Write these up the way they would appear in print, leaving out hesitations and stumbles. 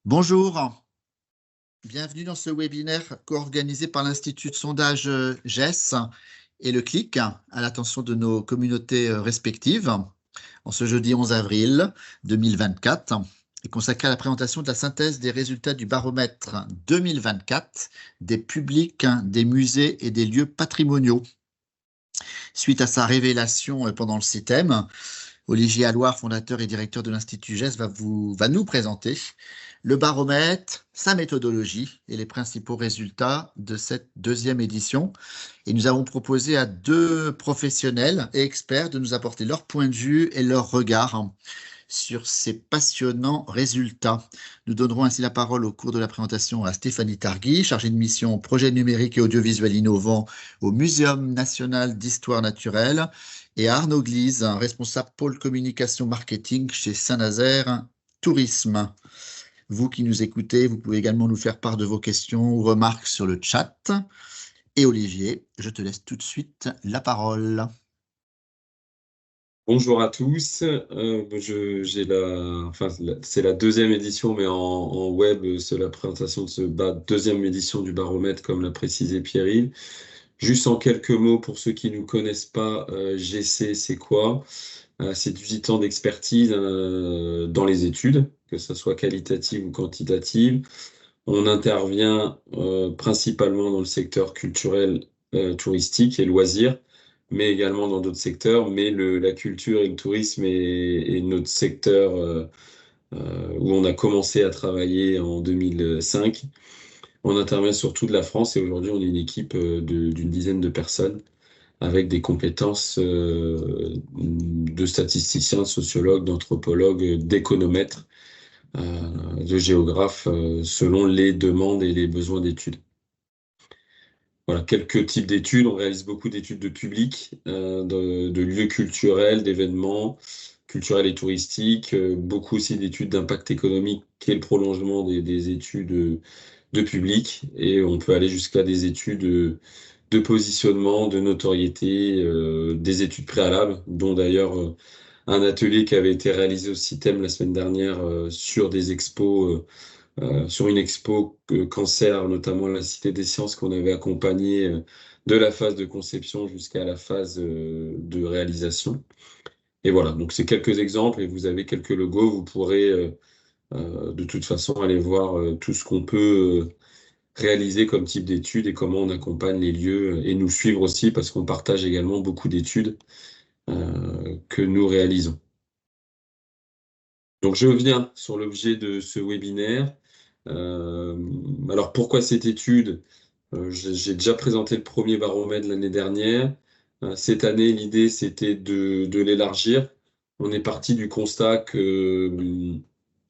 Bonjour, bienvenue dans ce webinaire co-organisé par l'Institut de sondage GES et le CLIC à l'attention de nos communautés respectives en ce jeudi 11 avril 2024 et consacré à la présentation de la synthèse des résultats du baromètre 2024 des publics, des musées et des lieux patrimoniaux. Suite à sa révélation pendant le CITEM, Olivier Alloire, fondateur et directeur de l'Institut GES, va nous présenter le baromètre, sa méthodologie et les principaux résultats de cette deuxième édition. Et nous avons proposé à deux professionnels et experts de nous apporter leur point de vue et leur regard sur ces passionnants résultats. Nous donnerons ainsi la parole au cours de la présentation à Stéphanie Targui, chargée de mission projet numérique et audiovisuel innovant au Muséum national d'histoire naturelle, et à Arnaud Glise, responsable pôle communication marketing chez Saint-Nazaire Tourisme. Vous qui nous écoutez, vous pouvez également nous faire part de vos questions ou remarques sur le chat. Et Olivier, je te laisse tout de suite la parole. Bonjour à tous, c'est la deuxième édition, mais en web, c'est la présentation de ce deuxième édition du baromètre, comme l'a précisé Pierre-Yves. Juste en quelques mots, pour ceux qui ne nous connaissent pas, GC, c'est quoi? C'est 18 ans d'expertise dans les études, que ce soit qualitative ou quantitative. On intervient principalement dans le secteur culturel, touristique et loisirs, mais également dans d'autres secteurs. Mais la culture et le tourisme est notre secteur où on a commencé à travailler en 2005. On intervient sur toute la France et aujourd'hui, on est une équipe d'une dizaine de personnes avec des compétences de statisticiens, de sociologues, d'anthropologues, d'économètres, de géographes, selon les demandes et les besoins d'études. Voilà, quelques types d'études. On réalise beaucoup d'études de public, de lieux culturels, d'événements culturels et touristiques, beaucoup aussi d'études d'impact économique qui est le prolongement des études de public. Et on peut aller jusqu'à des études de positionnement, de notoriété, des études préalables, dont d'ailleurs un atelier qui avait été réalisé au CITEM la semaine dernière sur des expos, sur une expo cancer, notamment la Cité des Sciences, qu'on avait accompagné de la phase de conception jusqu'à la phase de réalisation. Et voilà, donc c'est quelques exemples et vous avez quelques logos. Vous pourrez de toute façon aller voir tout ce qu'on peut réaliser comme type d'études et comment on accompagne les lieux et nous suivre aussi parce qu'on partage également beaucoup d'études que nous réalisons. Donc je reviens sur l'objet de ce webinaire. Alors pourquoi cette étude? J'ai déjà présenté le premier baromètre l'année dernière. Cette année, l'idée, c'était de l'élargir. On est parti du constat que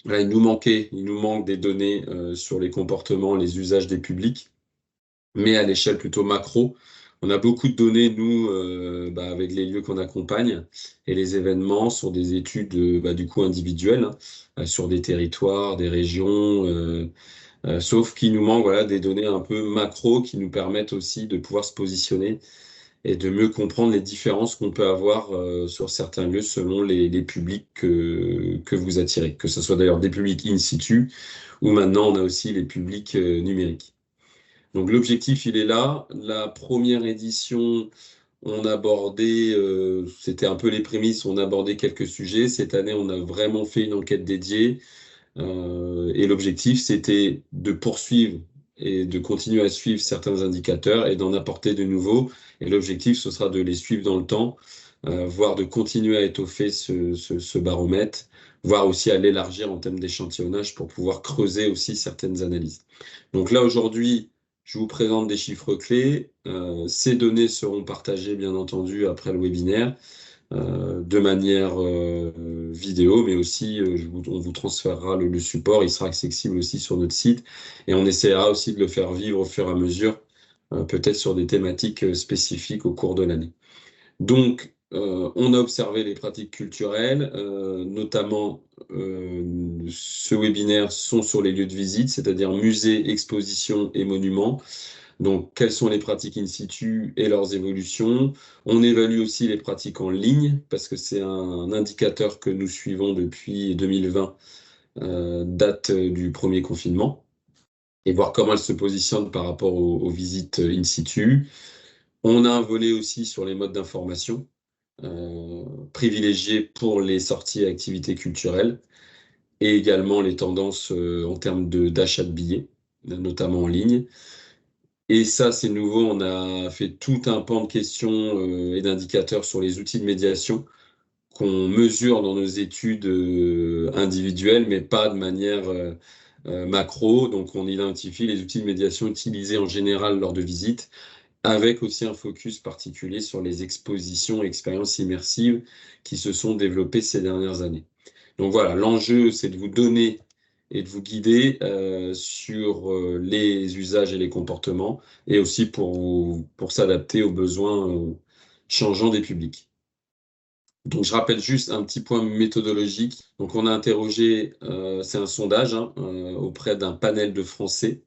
là, il nous manque des données sur les comportements, les usages des publics, mais à l'échelle plutôt macro. On a beaucoup de données, nous, avec les lieux qu'on accompagne et les événements sur des études du coup individuelles, sur des territoires, des régions, sauf qu'il nous manque des données un peu macro qui nous permettent aussi de pouvoir se positionner et de mieux comprendre les différences qu'on peut avoir sur certains lieux selon les publics que vous attirez, que ce soit d'ailleurs des publics in situ ou maintenant on a aussi les publics numériques. Donc l'objectif, il est là. La première édition, on abordait, c'était un peu les prémices, on abordait quelques sujets. Cette année, on a vraiment fait une enquête dédiée. Et l'objectif, c'était de poursuivre et de continuer à suivre certains indicateurs et d'en apporter de nouveaux. Et l'objectif, ce sera de les suivre dans le temps, voire de continuer à étoffer ce baromètre, voire aussi à l'élargir en termes d'échantillonnage pour pouvoir creuser aussi certaines analyses. Donc là, aujourd'hui, je vous présente des chiffres clés. Ces données seront partagées, bien entendu, après le webinaire, de manière vidéo, mais aussi on vous transférera le support. Il sera accessible aussi sur notre site et on essaiera aussi de le faire vivre au fur et à mesure, peut-être sur des thématiques spécifiques au cours de l'année. Donc, on a observé les pratiques culturelles, notamment ce webinaire sont sur les lieux de visite, c'est-à-dire musées, expositions et monuments. Donc, quelles sont les pratiques in situ et leurs évolutions? On évalue aussi les pratiques en ligne, parce que c'est un indicateur que nous suivons depuis 2020 date du premier confinement, et voir comment elle se positionne par rapport aux visites in situ. On a un volet aussi sur les modes d'information, privilégiés pour les sorties et activités culturelles, et également les tendances en termes d'achat de billets, notamment en ligne. Et ça, c'est nouveau, on a fait tout un pan de questions et d'indicateurs sur les outils de médiation qu'on mesure dans nos études individuelles, mais pas de manière macro. Donc, on identifie les outils de médiation utilisés en général lors de visites, avec aussi un focus particulier sur les expositions et expériences immersives qui se sont développées ces dernières années. Donc voilà, l'enjeu, c'est de vous donner et de vous guider sur les usages et les comportements, et aussi pour s'adapter aux besoins changeants des publics. Donc, je rappelle juste un petit point méthodologique. Donc, on a interrogé, c'est un sondage auprès d'un panel de Français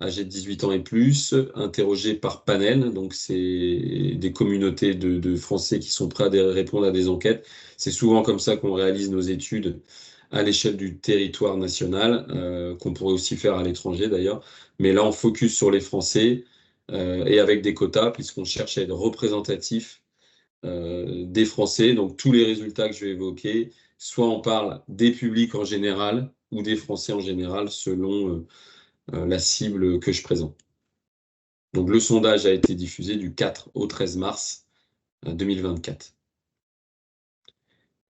âgés de 18 ans et plus, interrogés par panel. Donc, c'est des communautés de Français qui sont prêts à répondre à des enquêtes. C'est souvent comme ça qu'on réalise nos études à l'échelle du territoire national, qu'on pourrait aussi faire à l'étranger d'ailleurs. Mais là, on focus sur les Français et avec des quotas, puisqu'on cherche à être représentatif des Français. Donc, tous les résultats que je vais évoquer, soit on parle des publics en général ou des Français en général, selon la cible que je présente. Donc, le sondage a été diffusé du 4 au 13 mars 2024.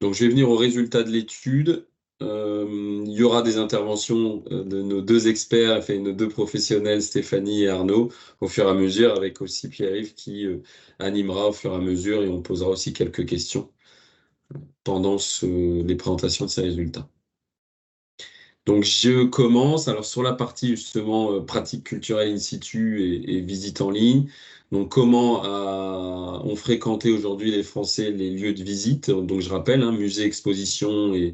Donc, je vais venir aux résultats de l'étude. Il y aura des interventions de nos deux experts, enfin, nos deux professionnels, Stéphanie et Arnaud, au fur et à mesure, avec aussi Pierre-Yves qui animera au fur et à mesure, et on posera aussi quelques questions pendant les présentations de ces résultats. Donc, je commence alors sur la partie justement pratique culturelle in situ et visite en ligne. Donc, comment ont fréquenté aujourd'hui les Français les lieux de visite? Donc, je rappelle, musées, expositions et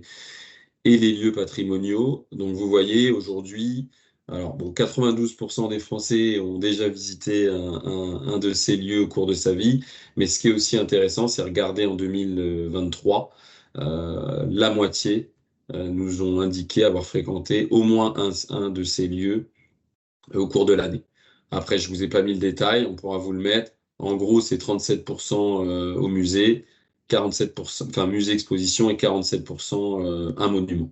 les lieux patrimoniaux. Donc, vous voyez aujourd'hui, alors bon, 92% des Français ont déjà visité un de ces lieux au cours de sa vie. Mais ce qui est aussi intéressant, c'est regarder en 2023, la moitié nous ont indiqué avoir fréquenté au moins un de ces lieux au cours de l'année. Après, je vous ai pas mis le détail, on pourra vous le mettre. En gros, c'est 37% au musée, 47%, enfin musée exposition, et 47% un monument.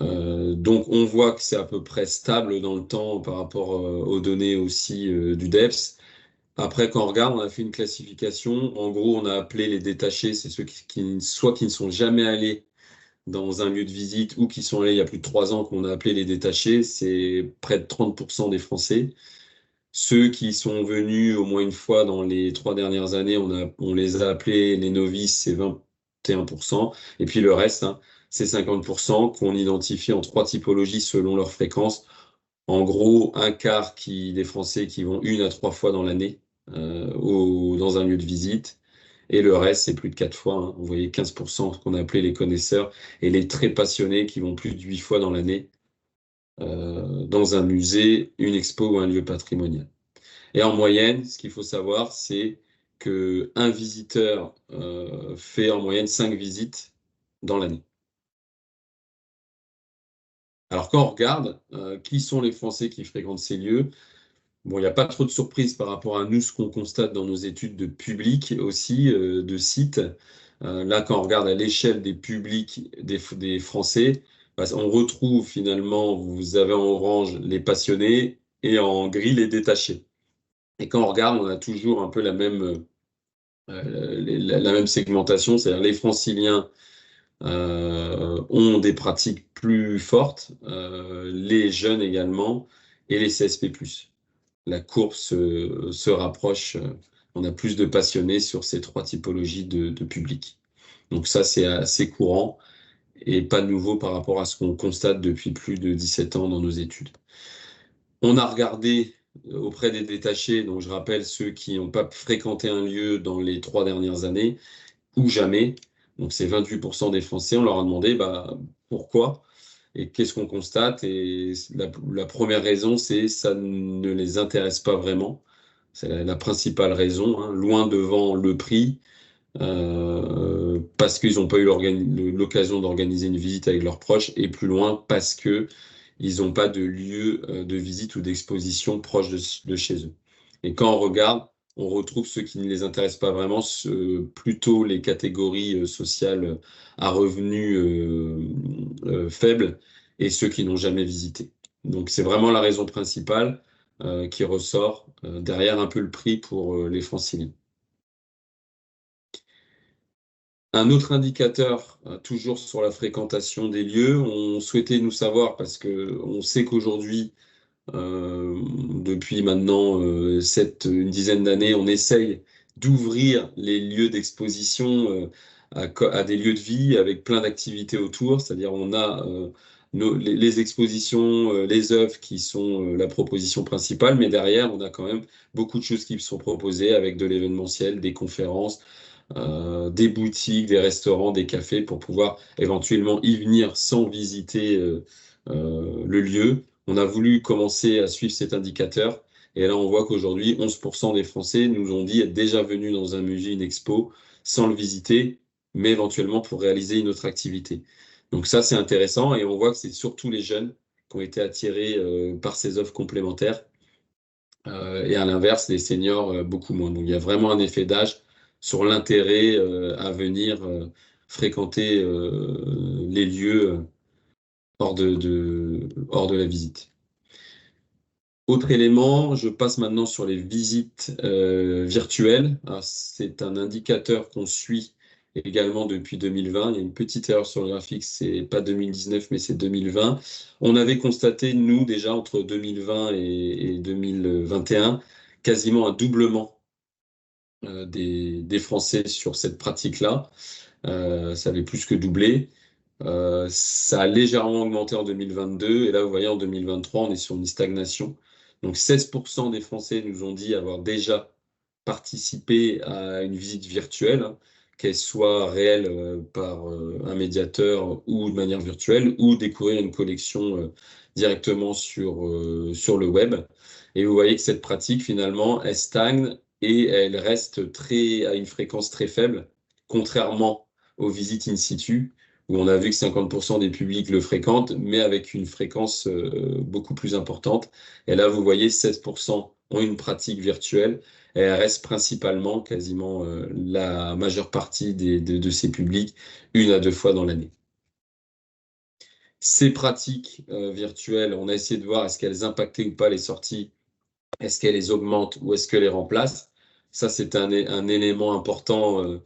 Donc, on voit que c'est à peu près stable dans le temps par rapport aux données aussi du DEPS. Après, quand on regarde, on a fait une classification. En gros, on a appelé les détachés, c'est ceux soit qui ne sont jamais allés dans un lieu de visite ou qui sont allés il y a plus de 3 ans, qu'on a appelé les détachés. C'est près de 30% des Français. Ceux qui sont venus au moins une fois dans les 3 dernières années, on les a appelés les novices, c'est 21%. Et puis le reste, c'est 50% qu'on identifie en 3 typologies selon leur fréquence. En gros, un quart des Français qui vont 1 à 3 fois dans l'année dans un lieu de visite. Et le reste, c'est plus de 4 fois. Vous voyez, 15%, ce qu'on a appelé les connaisseurs, et les très passionnés qui vont plus de 8 fois dans l'année dans un musée, une expo ou un lieu patrimonial. Et en moyenne, ce qu'il faut savoir, c'est qu'un visiteur fait en moyenne 5 visites dans l'année. Alors, quand on regarde qui sont les Français qui fréquentent ces lieux, bon, il n'y a pas trop de surprises par rapport à nous, ce qu'on constate dans nos études de public aussi, de sites. Là, quand on regarde à l'échelle des publics des Français, on retrouve finalement, vous avez en orange les passionnés et en gris les détachés. Et quand on regarde, on a toujours un peu la même segmentation, c'est-à-dire les franciliens ont des pratiques plus fortes, les jeunes également, et les CSP+. La courbe se rapproche, on a plus de passionnés sur ces 3 typologies de public. Donc ça, c'est assez courant et pas nouveau par rapport à ce qu'on constate depuis plus de 17 ans dans nos études. On a regardé auprès des détachés, donc je rappelle ceux qui n'ont pas fréquenté un lieu dans les 3 dernières années ou jamais. Donc c'est 28% des Français. On leur a demandé pourquoi et qu'est-ce qu'on constate. Et la première raison, c'est ça ne les intéresse pas vraiment. C'est la principale raison, loin devant le prix, parce qu'ils n'ont pas eu l'occasion d'organiser une visite avec leurs proches, et plus loin parce que ils n'ont pas de lieu de visite ou d'exposition proche de chez eux. Et quand on regarde, on retrouve ceux qui ne les intéressent pas vraiment, plutôt les catégories sociales à revenus faibles et ceux qui n'ont jamais visité. Donc c'est vraiment la raison principale qui ressort derrière un peu le prix pour les Franciliens. Un autre indicateur, toujours sur la fréquentation des lieux, on souhaitait nous savoir, parce que on sait qu'aujourd'hui, depuis maintenant une dizaine d'années, on essaye d'ouvrir les lieux d'exposition à des lieux de vie avec plein d'activités autour. C'est-à-dire on a les expositions, les œuvres qui sont la proposition principale, mais derrière, on a quand même beaucoup de choses qui sont proposées avec de l'événementiel, des conférences, des boutiques, des restaurants, des cafés pour pouvoir éventuellement y venir sans visiter le lieu. On a voulu commencer à suivre cet indicateur et là on voit qu'aujourd'hui 11% des Français nous ont dit être déjà venus dans un musée, une expo sans le visiter, mais éventuellement pour réaliser une autre activité. Donc ça c'est intéressant et on voit que c'est surtout les jeunes qui ont été attirés par ces offres complémentaires. Et à l'inverse, les seniors, beaucoup moins. Donc il y a vraiment un effet d'âge sur l'intérêt à venir fréquenter les lieux hors de la visite. Autre élément, je passe maintenant sur les visites virtuelles. C'est un indicateur qu'on suit également depuis 2020. Il y a une petite erreur sur le graphique, c'est pas 2019, mais c'est 2020. On avait constaté, nous, déjà entre 2020 et 2021, quasiment un doublement des Français sur cette pratique-là. Ça avait plus que doublé. Ça a légèrement augmenté en 2022 et là, vous voyez, en 2023, on est sur une stagnation. Donc 16% des Français nous ont dit avoir déjà participé à une visite virtuelle, hein, qu'elle soit réelle par un médiateur ou de manière virtuelle, ou découvrir une collection directement sur le web. Et vous voyez que cette pratique, finalement, elle stagne et elle reste à une fréquence très faible, contrairement aux visites in situ où on a vu que 50% des publics le fréquentent, mais avec une fréquence beaucoup plus importante. Et là, vous voyez, 16% ont une pratique virtuelle, et elle reste principalement, quasiment la majeure partie de ces publics, 1 à 2 fois dans l'année. Ces pratiques virtuelles, on a essayé de voir est-ce qu'elles impactaient ou pas les sorties, est-ce qu'elles les augmentent ou est-ce qu'elles les remplacent. Ça, c'est un élément important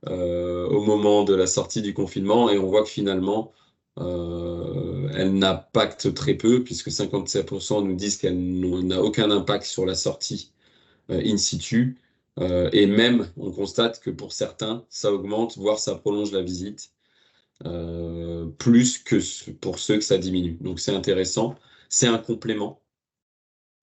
au moment de la sortie du confinement et on voit que finalement, elle n'impacte très peu puisque 57% nous disent qu'elle n'a aucun impact sur la sortie in situ. Et même, on constate que pour certains, ça augmente, voire ça prolonge la visite, plus que pour ceux que ça diminue. Donc c'est intéressant. C'est un complément,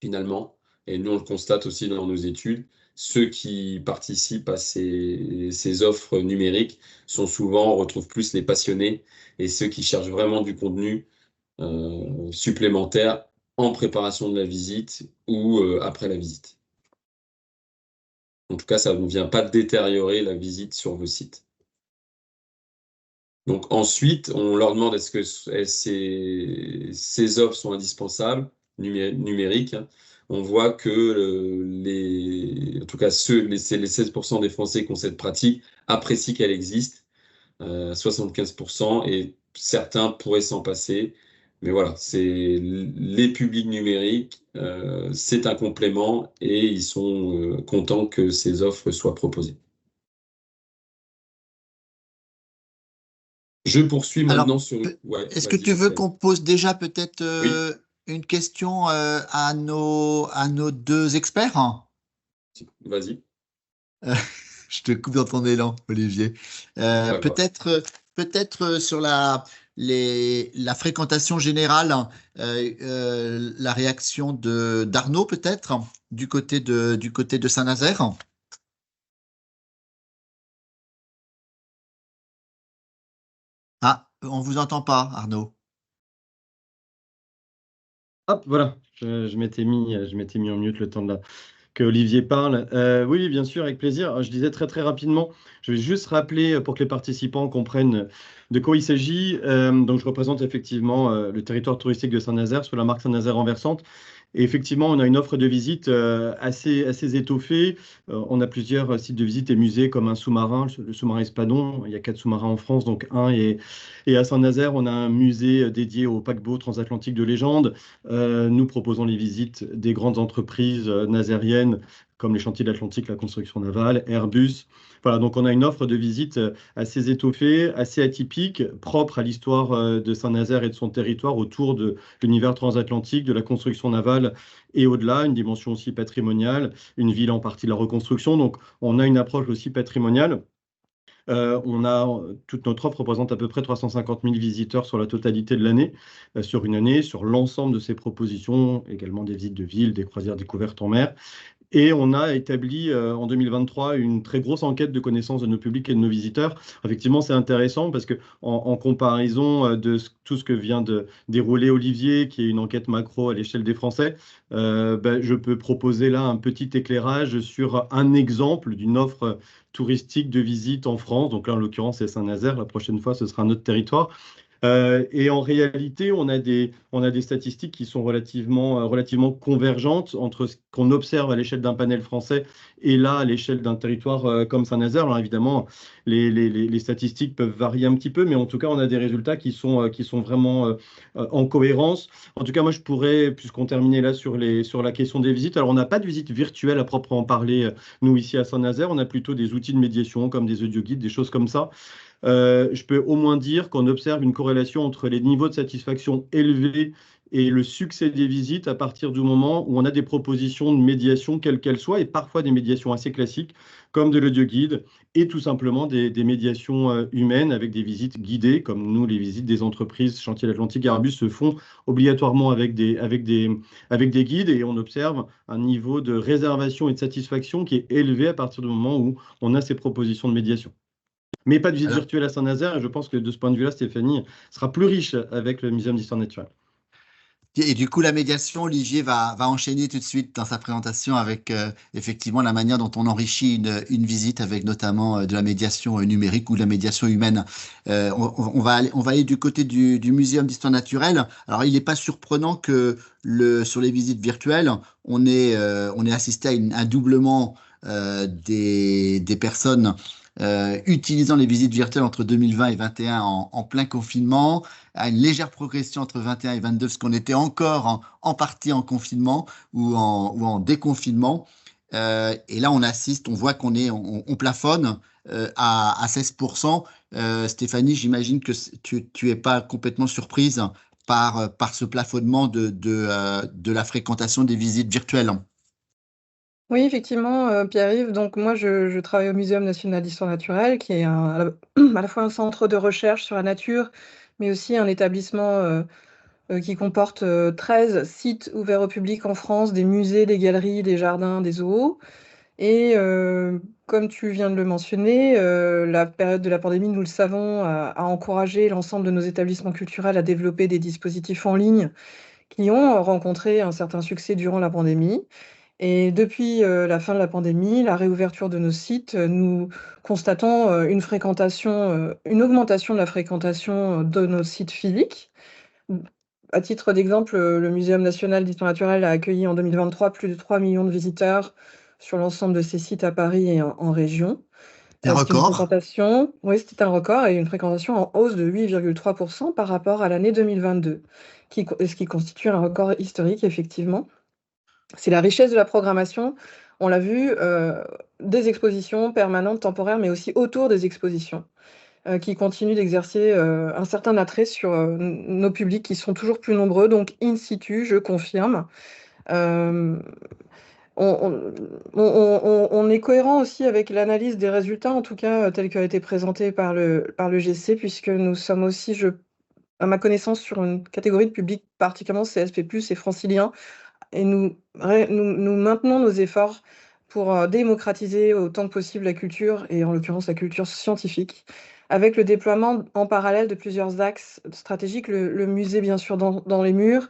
finalement. Et nous, on le constate aussi dans nos études. Ceux qui participent à ces offres numériques sont souvent, on retrouve plus les passionnés et ceux qui cherchent vraiment du contenu supplémentaire en préparation de la visite ou après la visite. En tout cas, ça ne vient pas détériorer la visite sur vos sites. Donc ensuite, on leur demande est-ce que ces offres sont indispensables, numériques, hein. On voit que en tout cas, les 16% des Français qui ont cette pratique apprécient qu'elle existe, 75%, et certains pourraient s'en passer. Mais voilà, c'est les publics numériques, c'est un complément et ils sont contents que ces offres soient proposées. Je poursuis Alors, maintenant sur... Ouais, est-ce que vas-y, tu veux Pascal. qu'on pose déjà peut-être Oui, une question à nos deux experts? vas-y. Je te coupe dans ton élan, Olivier. Pas grave. Peut-être sur la fréquentation générale, la réaction d'Arnaud, peut-être, du côté de Saint-Nazaire. Ah, on vous entend pas, Arnaud. Hop, voilà, je m'étais mis en mute le temps de que Olivier parle. Oui, bien sûr, avec plaisir. Je disais très très rapidement, je vais juste rappeler pour que les participants comprennent de quoi il s'agit. Donc, je représente effectivement le territoire touristique de Saint-Nazaire sous la marque Saint-Nazaire renversante. Et effectivement, on a une offre de visite assez étoffée. On a plusieurs sites de visite et musées comme un sous-marin, le sous-marin Espadon. Il y a 4 sous-marins en France, donc un. Et à Saint-Nazaire, on a un musée dédié au paquebot transatlantique de légende. Nous proposons les visites des grandes entreprises nazériennes comme les chantiers de l'Atlantique, la construction navale, Airbus. Voilà, donc on a une offre de visite assez étoffée, assez atypique, propre à l'histoire de Saint-Nazaire et de son territoire autour de l'univers transatlantique, de la construction navale et au-delà, une dimension aussi patrimoniale, une ville en partie de la reconstruction. Donc on a une approche aussi patrimoniale. Toute notre offre représente à peu près 350 000 visiteurs sur la totalité de l'année, sur une année, sur l'ensemble de ces propositions, également des visites de ville, des croisières découvertes en mer. Et on a établi en 2023 une très grosse enquête de connaissance de nos publics et de nos visiteurs. Effectivement, c'est intéressant parce que en comparaison tout ce que vient de dérouler Olivier, qui est une enquête macro à l'échelle des Français, je peux proposer là un petit éclairage sur un exemple d'une offre touristique de visite en France. Donc là, en l'occurrence, c'est Saint-Nazaire. La prochaine fois, ce sera un autre territoire. Et en réalité, on a des statistiques qui sont relativement convergentes entre ce qu'on observe à l'échelle d'un panel français et là, à l'échelle d'un territoire comme Saint-Nazaire. Alors évidemment, les statistiques peuvent varier un petit peu, mais en tout cas, on a des résultats qui sont vraiment en cohérence. En tout cas, moi, je pourrais, puisqu'on terminait là sur la question des visites, alors on n'a pas de visite virtuelle à proprement parler, nous, ici à Saint-Nazaire. On a plutôt des outils de médiation comme des audioguides, des choses comme ça. Je peux au moins dire qu'on observe une corrélation entre les niveaux de satisfaction élevés et le succès des visites à partir du moment où on a des propositions de médiation, quelles qu'elles soient, et parfois des médiations assez classiques, comme de l'audioguide, et tout simplement des médiations humaines avec des visites guidées, comme nous, les visites des entreprises Chantier de l'Atlantique et Airbus se font obligatoirement avec des guides, et on observe un niveau de réservation et de satisfaction qui est élevé à partir du moment où on a ces propositions de médiation. Mais pas de visite Alors, virtuelle à Saint-Nazaire, et je pense que de ce point de vue-là, Stéphanie sera plus riche avec le Muséum d'histoire naturelle. et du coup, la médiation, Olivier va enchaîner tout de suite dans sa présentation avec effectivement la manière dont on enrichit une visite avec notamment de la médiation numérique ou de la médiation humaine. On va aller du côté du Muséum d'histoire naturelle. Alors, il n'est pas surprenant que sur les visites virtuelles, on ait assisté à un doublement des personnes utilisant les visites virtuelles entre 2020 et 2021 en plein confinement, à une légère progression entre 21 et 22, parce qu'on était encore en partie en confinement ou en déconfinement. Et là, on voit on plafonne à 16%. Stéphanie, j'imagine que tu es pas complètement surprise par ce plafonnement de la fréquentation des visites virtuelles. Oui, effectivement, Pierre-Yves. Donc moi, je travaille au Muséum national d'histoire naturelle, qui est à la fois un centre de recherche sur la nature, mais aussi un établissement qui comporte 13 sites ouverts au public en France, des musées, des galeries, des jardins, des zoos. Et comme tu viens de le mentionner, la période de la pandémie, nous le savons, a encouragé l'ensemble de nos établissements culturels à développer des dispositifs en ligne qui ont rencontré un certain succès durant la pandémie. Et depuis la fin de la pandémie, la réouverture de nos sites, nous constatons une augmentation de la fréquentation de nos sites physiques. À titre d'exemple, le Muséum national d'histoire naturelle a accueilli en 2023 plus de 3 millions de visiteurs sur l'ensemble de ses sites à Paris et en région. C'est un C'est une record. fréquentation, oui, c'était un record et une fréquentation en hausse de 8,3% par rapport à l'année 2022, ce qui constitue un record historique, effectivement. C'est la richesse de la programmation, on l'a vu, des expositions permanentes, temporaires, mais aussi autour des expositions, qui continuent d'exercer un certain attrait sur nos publics qui sont toujours plus nombreux. Donc, in situ, je confirme. Euh, on est cohérent aussi avec l'analyse des résultats, en tout cas, tels qu'a été présenté par le GC, puisque nous sommes aussi, à ma connaissance, sur une catégorie de public particulièrement CSP+, et francilien, et nous maintenons nos efforts pour démocratiser autant que possible la culture, et en l'occurrence la culture scientifique, avec le déploiement en parallèle de plusieurs axes stratégiques, le musée bien sûr dans les murs,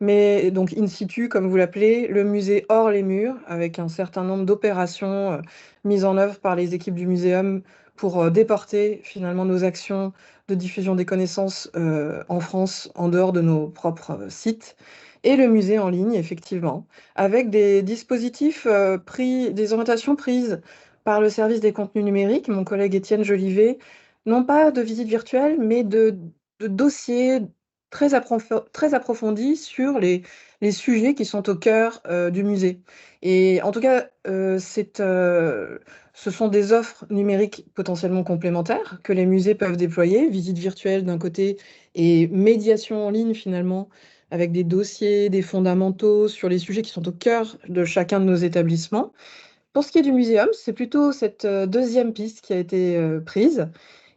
mais donc in situ, comme vous l'appelez, le musée hors les murs, avec un certain nombre d'opérations mises en œuvre par les équipes du muséum pour déporter finalement nos actions de diffusion des connaissances en France, en dehors de nos propres sites, et le musée en ligne, effectivement, avec des dispositifs des orientations prises par le service des contenus numériques, mon collègue Étienne Jolivet, non pas de visite virtuelle, mais de dossiers très approfondis sur les sujets qui sont au cœur du musée. Et en tout cas, ce sont des offres numériques potentiellement complémentaires que les musées peuvent déployer, visite virtuelle d'un côté et médiation en ligne finalement, avec des dossiers, des fondamentaux sur les sujets qui sont au cœur de chacun de nos établissements. Pour ce qui est du muséum, c'est plutôt cette deuxième piste qui a été prise.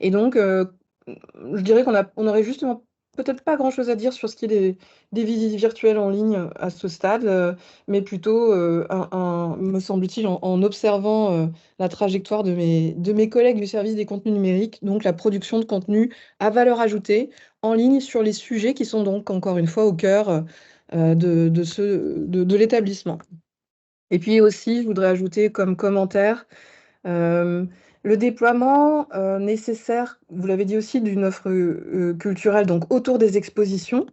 Et donc, je dirais on aurait justement peut-être pas grand-chose à dire sur ce qui est des visites virtuelles en ligne à ce stade, mais plutôt, me semble-t-il, en observant la trajectoire de mes collègues du service des contenus numériques, donc la production de contenu à valeur ajoutée en ligne sur les sujets qui sont donc encore une fois au cœur de l'établissement. Et puis aussi, je voudrais ajouter comme commentaire le déploiement nécessaire, vous l'avez dit aussi, d'une offre culturelle donc autour des expositions,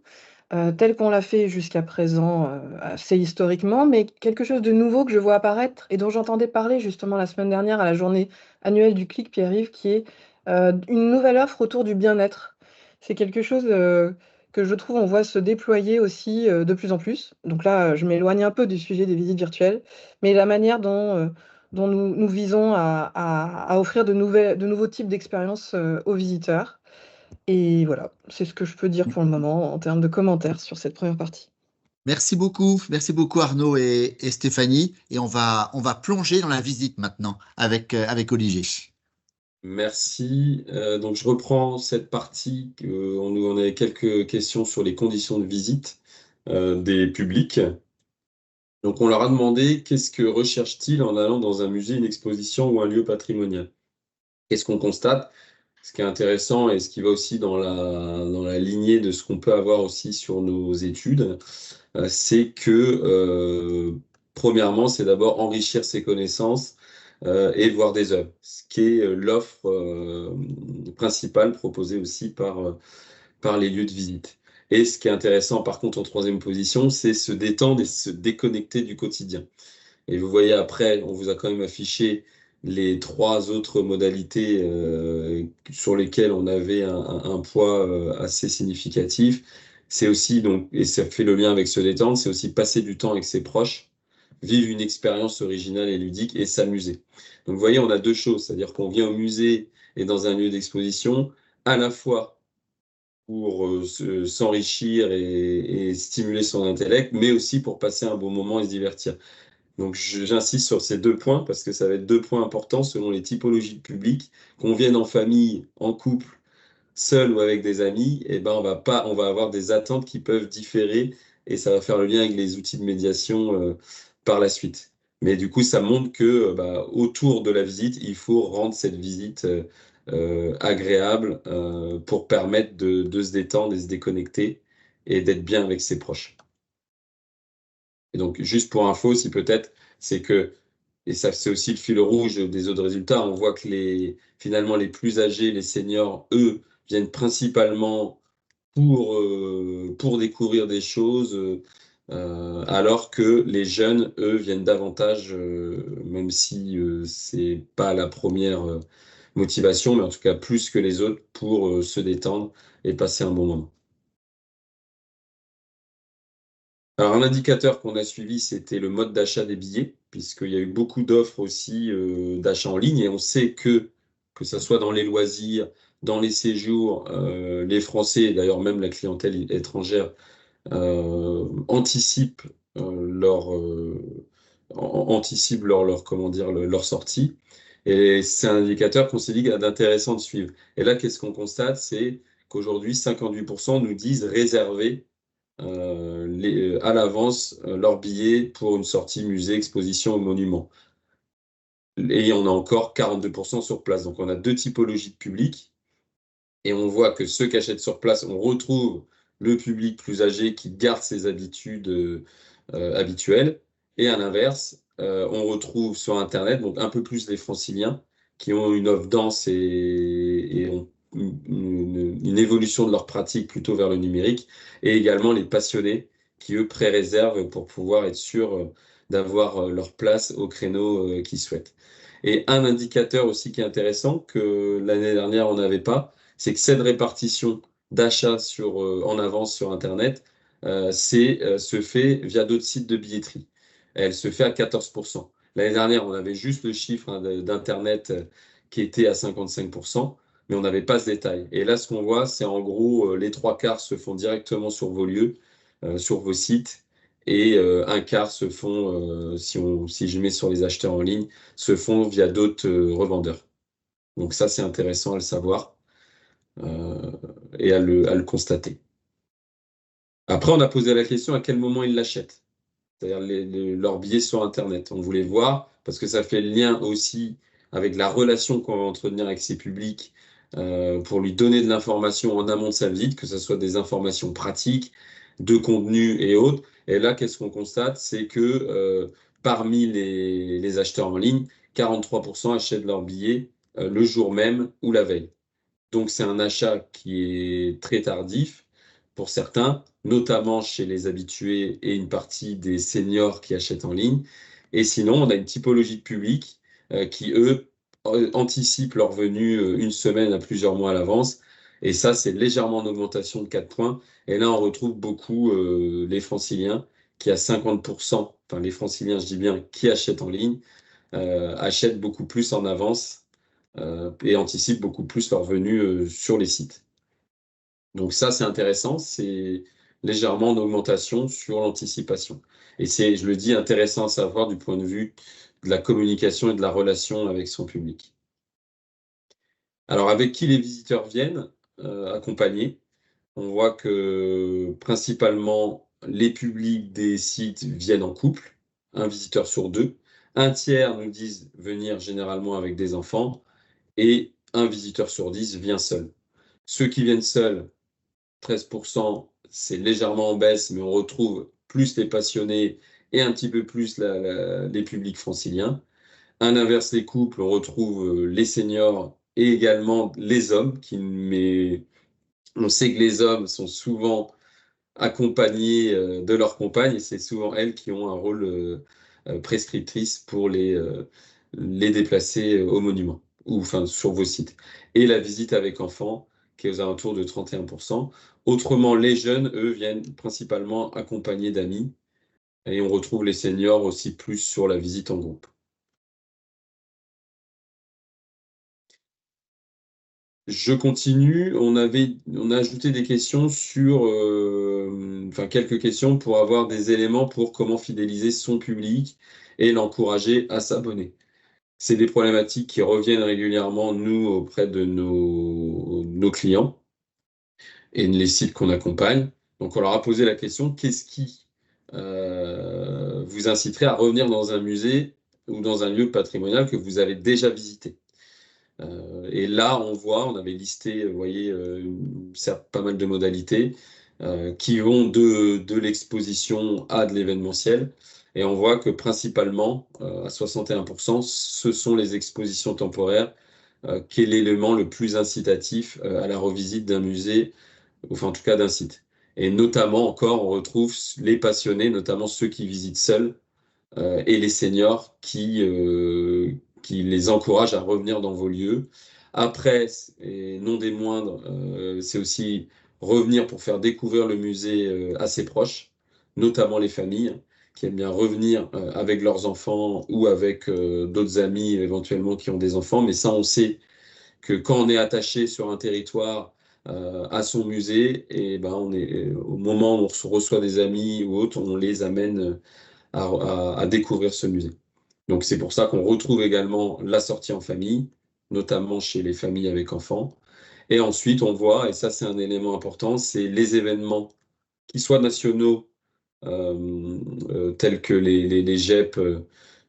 telle qu'on l'a fait jusqu'à présent assez historiquement, mais quelque chose de nouveau que je vois apparaître et dont j'entendais parler justement la semaine dernière à la journée annuelle du CLIC Pierre-Yves, qui est une nouvelle offre autour du bien-être. C'est quelque chose que je trouve on voit se déployer aussi de plus en plus. Donc là, je m'éloigne un peu du sujet des visites virtuelles, mais la manière dont nous visons à offrir de nouveaux types d'expériences aux visiteurs. Et voilà, c'est ce que je peux dire pour le moment en termes de commentaires sur cette première partie. Merci beaucoup Arnaud et Stéphanie. Et on va plonger dans la visite maintenant avec Olivier. Merci. Donc, je reprends cette partie. On avait quelques questions sur les conditions de visite des publics. Donc, on leur a demandé qu'est-ce que recherchent-ils en allant dans un musée, une exposition ou un lieu patrimonial. Qu'est-ce qu'on constate? Ce qui est intéressant et ce qui va aussi dans la lignée de ce qu'on peut avoir aussi sur nos études, c'est que, premièrement, c'est d'abord enrichir ses connaissances et voir des œuvres, ce qui est l'offre principale proposée aussi par les lieux de visite. Et ce qui est intéressant, par contre, en troisième position, c'est se détendre et se déconnecter du quotidien. Et vous voyez après, on vous a quand même affiché les trois autres modalités sur lesquelles on avait un poids assez significatif. C'est aussi, donc, et ça fait le lien avec se détendre, c'est aussi passer du temps avec ses proches, vivre une expérience originale et ludique et s'amuser. Donc vous voyez, on a deux choses, c'est-à-dire qu'on vient au musée et dans un lieu d'exposition, à la fois pour s'enrichir et stimuler son intellect, mais aussi pour passer un bon moment et se divertir. Donc j'insiste sur ces deux points parce que ça va être deux points importants selon les typologies de public. Qu'on vienne en famille, en couple, seul ou avec des amis, et ben on va avoir des attentes qui peuvent différer et ça va faire le lien avec les outils de médiation par la suite. Mais du coup, ça montre que autour de la visite, il faut rendre cette visite agréable pour permettre de se détendre et se déconnecter et d'être bien avec ses proches. Et donc, juste pour info, si peut-être, c'est que, et ça c'est aussi le fil rouge des autres résultats, on voit que finalement les plus âgés, les seniors, eux, viennent principalement pour découvrir des choses, alors que les jeunes, eux, viennent davantage, même si c'est pas la première motivation, mais en tout cas plus que les autres pour se détendre et passer un bon moment. Alors, un indicateur qu'on a suivi, c'était le mode d'achat des billets, puisqu'il y a eu beaucoup d'offres aussi d'achat en ligne, et on sait que ce soit dans les loisirs, dans les séjours, les Français, et d'ailleurs même la clientèle étrangère, anticipent comment dire, leur sortie. Et c'est un indicateur qu'on s'est dit d'intéressant de suivre. Et là, qu'est-ce qu'on constate? C'est qu'aujourd'hui, 58% nous disent réserver à l'avance leur billet pour une sortie musée, exposition ou monument. Et on a encore 42% sur place. Donc on a deux typologies de public. Et on voit que ceux qui achètent sur place, on retrouve le public plus âgé qui garde ses habitudes habituelles. Et à l'inverse, on retrouve sur Internet donc un peu plus les franciliens qui ont une offre dense et ont une évolution de leur pratique plutôt vers le numérique, et également les passionnés qui, eux, pré-réservent pour pouvoir être sûrs d'avoir leur place au créneau qu'ils souhaitent. Et un indicateur aussi qui est intéressant, que l'année dernière on n'avait pas, c'est que cette répartition d'achat en avance sur Internet se fait via d'autres sites de billetterie. Elle se fait à 14%. L'année dernière, on avait juste le chiffre d'Internet qui était à 55%, mais on n'avait pas ce détail. Et là, ce qu'on voit, c'est en gros, les 3/4 se font directement sur vos lieux, sur vos sites, et un quart se font, si je mets sur les acheteurs en ligne, se font via d'autres revendeurs. Donc ça, c'est intéressant à le savoir et à le constater. Après, on a posé la question à quel moment ils l'achètent, c'est-à-dire leurs billets sur Internet. On voulait voir, parce que ça fait le lien aussi avec la relation qu'on va entretenir avec ses publics pour lui donner de l'information en amont de sa visite, que ce soit des informations pratiques, de contenu et autres. Et là, qu'est-ce qu'on constate? C'est que parmi les acheteurs en ligne, 43% achètent leurs billets le jour même ou la veille. Donc, c'est un achat qui est très tardif pour certains, notamment chez les habitués et une partie des seniors qui achètent en ligne. Et sinon, on a une typologie de public qui, eux, anticipent leur venue une semaine à plusieurs mois à l'avance. Et ça, c'est légèrement en augmentation de 4 points. Et là, on retrouve beaucoup les franciliens qui, à 50%, enfin les franciliens, je dis bien, qui achètent en ligne, achètent beaucoup plus en avance et anticipent beaucoup plus leur venue sur les sites. Donc ça, c'est intéressant, c'est légèrement en augmentation sur l'anticipation. Et c'est, je le dis, intéressant à savoir du point de vue de la communication et de la relation avec son public. Alors, avec qui les visiteurs viennent accompagnés? On voit que principalement les publics des sites viennent en couple, un visiteur sur deux. Un tiers nous disent venir généralement avec des enfants et un visiteur sur 10 vient seul. Ceux qui viennent seuls, 13%, c'est légèrement en baisse, mais on retrouve plus les passionnés et un petit peu plus les publics franciliens. À l'inverse, les couples, on retrouve les seniors et également les hommes, mais on sait que les hommes sont souvent accompagnés de leur compagne et c'est souvent elles qui ont un rôle prescriptrice pour les déplacer au monument ou enfin sur vos sites. Et la visite avec enfants qui est aux alentours de 31%. Autrement, les jeunes, eux, viennent principalement accompagnés d'amis et on retrouve les seniors aussi plus sur la visite en groupe. Je continue. On a ajouté des questions sur, enfin quelques questions pour avoir des éléments pour comment fidéliser son public et l'encourager à s'abonner. C'est des problématiques qui reviennent régulièrement, nous, auprès de nos clients et les sites qu'on accompagne. Donc, on leur a posé la question, qu'est-ce qui vous inciterait à revenir dans un musée ou dans un lieu patrimonial que vous avez déjà visité? Et là, on avait listé, vous voyez, certes, pas mal de modalités qui vont de l'exposition à de l'événementiel. Et on voit que principalement, à 61%, ce sont les expositions temporaires qui est l'élément le plus incitatif à la revisite d'un musée, enfin en tout cas d'un site. Et notamment encore, on retrouve les passionnés, notamment ceux qui visitent seuls, et les seniors qui les encouragent à revenir dans vos lieux. Après, et non des moindres, c'est aussi revenir pour faire découvrir le musée à ses proches, notamment les familles qui aiment bien revenir avec leurs enfants ou avec d'autres amis éventuellement qui ont des enfants. Mais ça, on sait que quand on est attaché sur un territoire à son musée, et ben on est, au moment où on reçoit des amis ou autres, on les amène à découvrir ce musée. Donc c'est pour ça qu'on retrouve également la sortie en famille, notamment chez les familles avec enfants. Et ensuite, on voit, et ça c'est un élément important, c'est les événements qui soient nationaux, tels que les GEP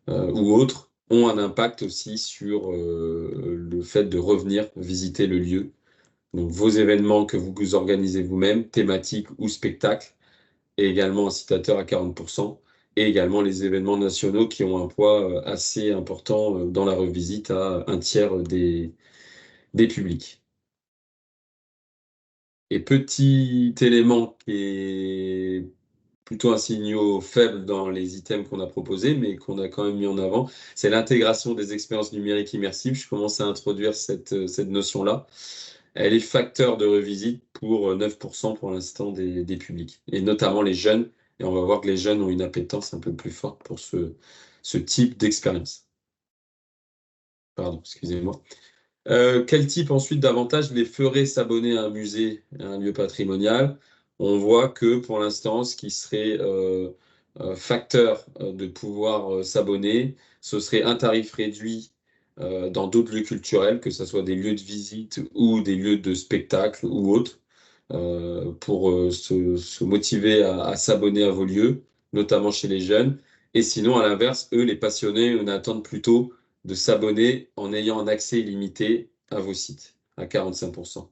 ou autres, ont un impact aussi sur le fait de revenir visiter le lieu Donc, vos événements que vous organisez vous-même, thématiques ou spectacles, et également incitateur à 40%, et également les événements nationaux qui ont un poids assez important dans la revisite à un tiers des publics. Et petit élément qui est plutôt un signal faible dans les items qu'on a proposés, mais qu'on a quand même mis en avant, c'est l'intégration des expériences numériques immersives. Je commence à introduire cette notion-là. Elle est facteur de revisite pour 9% pour l'instant des publics, et notamment les jeunes. Et on va voir que les jeunes ont une appétence un peu plus forte pour ce type d'expérience. Pardon, excusez-moi. Quel type ensuite d'avantages les ferait s'abonner à un musée, à un lieu patrimonial? On voit que pour l'instant, ce qui serait facteur de pouvoir s'abonner, ce serait un tarif réduit dans d'autres lieux culturels, que ce soit des lieux de visite ou des lieux de spectacle ou autres, pour se motiver à s'abonner à vos lieux, notamment chez les jeunes. Et sinon, à l'inverse, eux, les passionnés, on attend plutôt de s'abonner en ayant un accès illimité à vos sites, à 45%.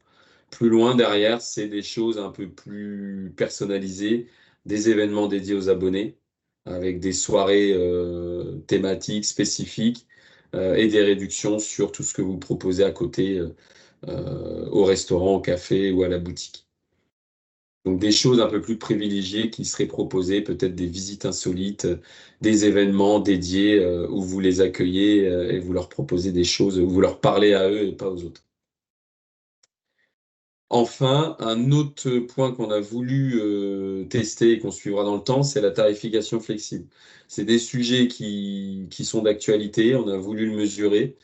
Plus loin derrière, c'est des choses un peu plus personnalisées, des événements dédiés aux abonnés, avec des soirées thématiques spécifiques et des réductions sur tout ce que vous proposez à côté au restaurant, au café ou à la boutique. Donc des choses un peu plus privilégiées qui seraient proposées, peut-être des visites insolites, des événements dédiés où vous les accueillez et vous leur proposez des choses, où vous leur parlez à eux et pas aux autres. Enfin, un autre point qu'on a voulu tester et qu'on suivra dans le temps, c'est la tarification flexible. C'est des sujets qui sont d'actualité, on a voulu le mesurer.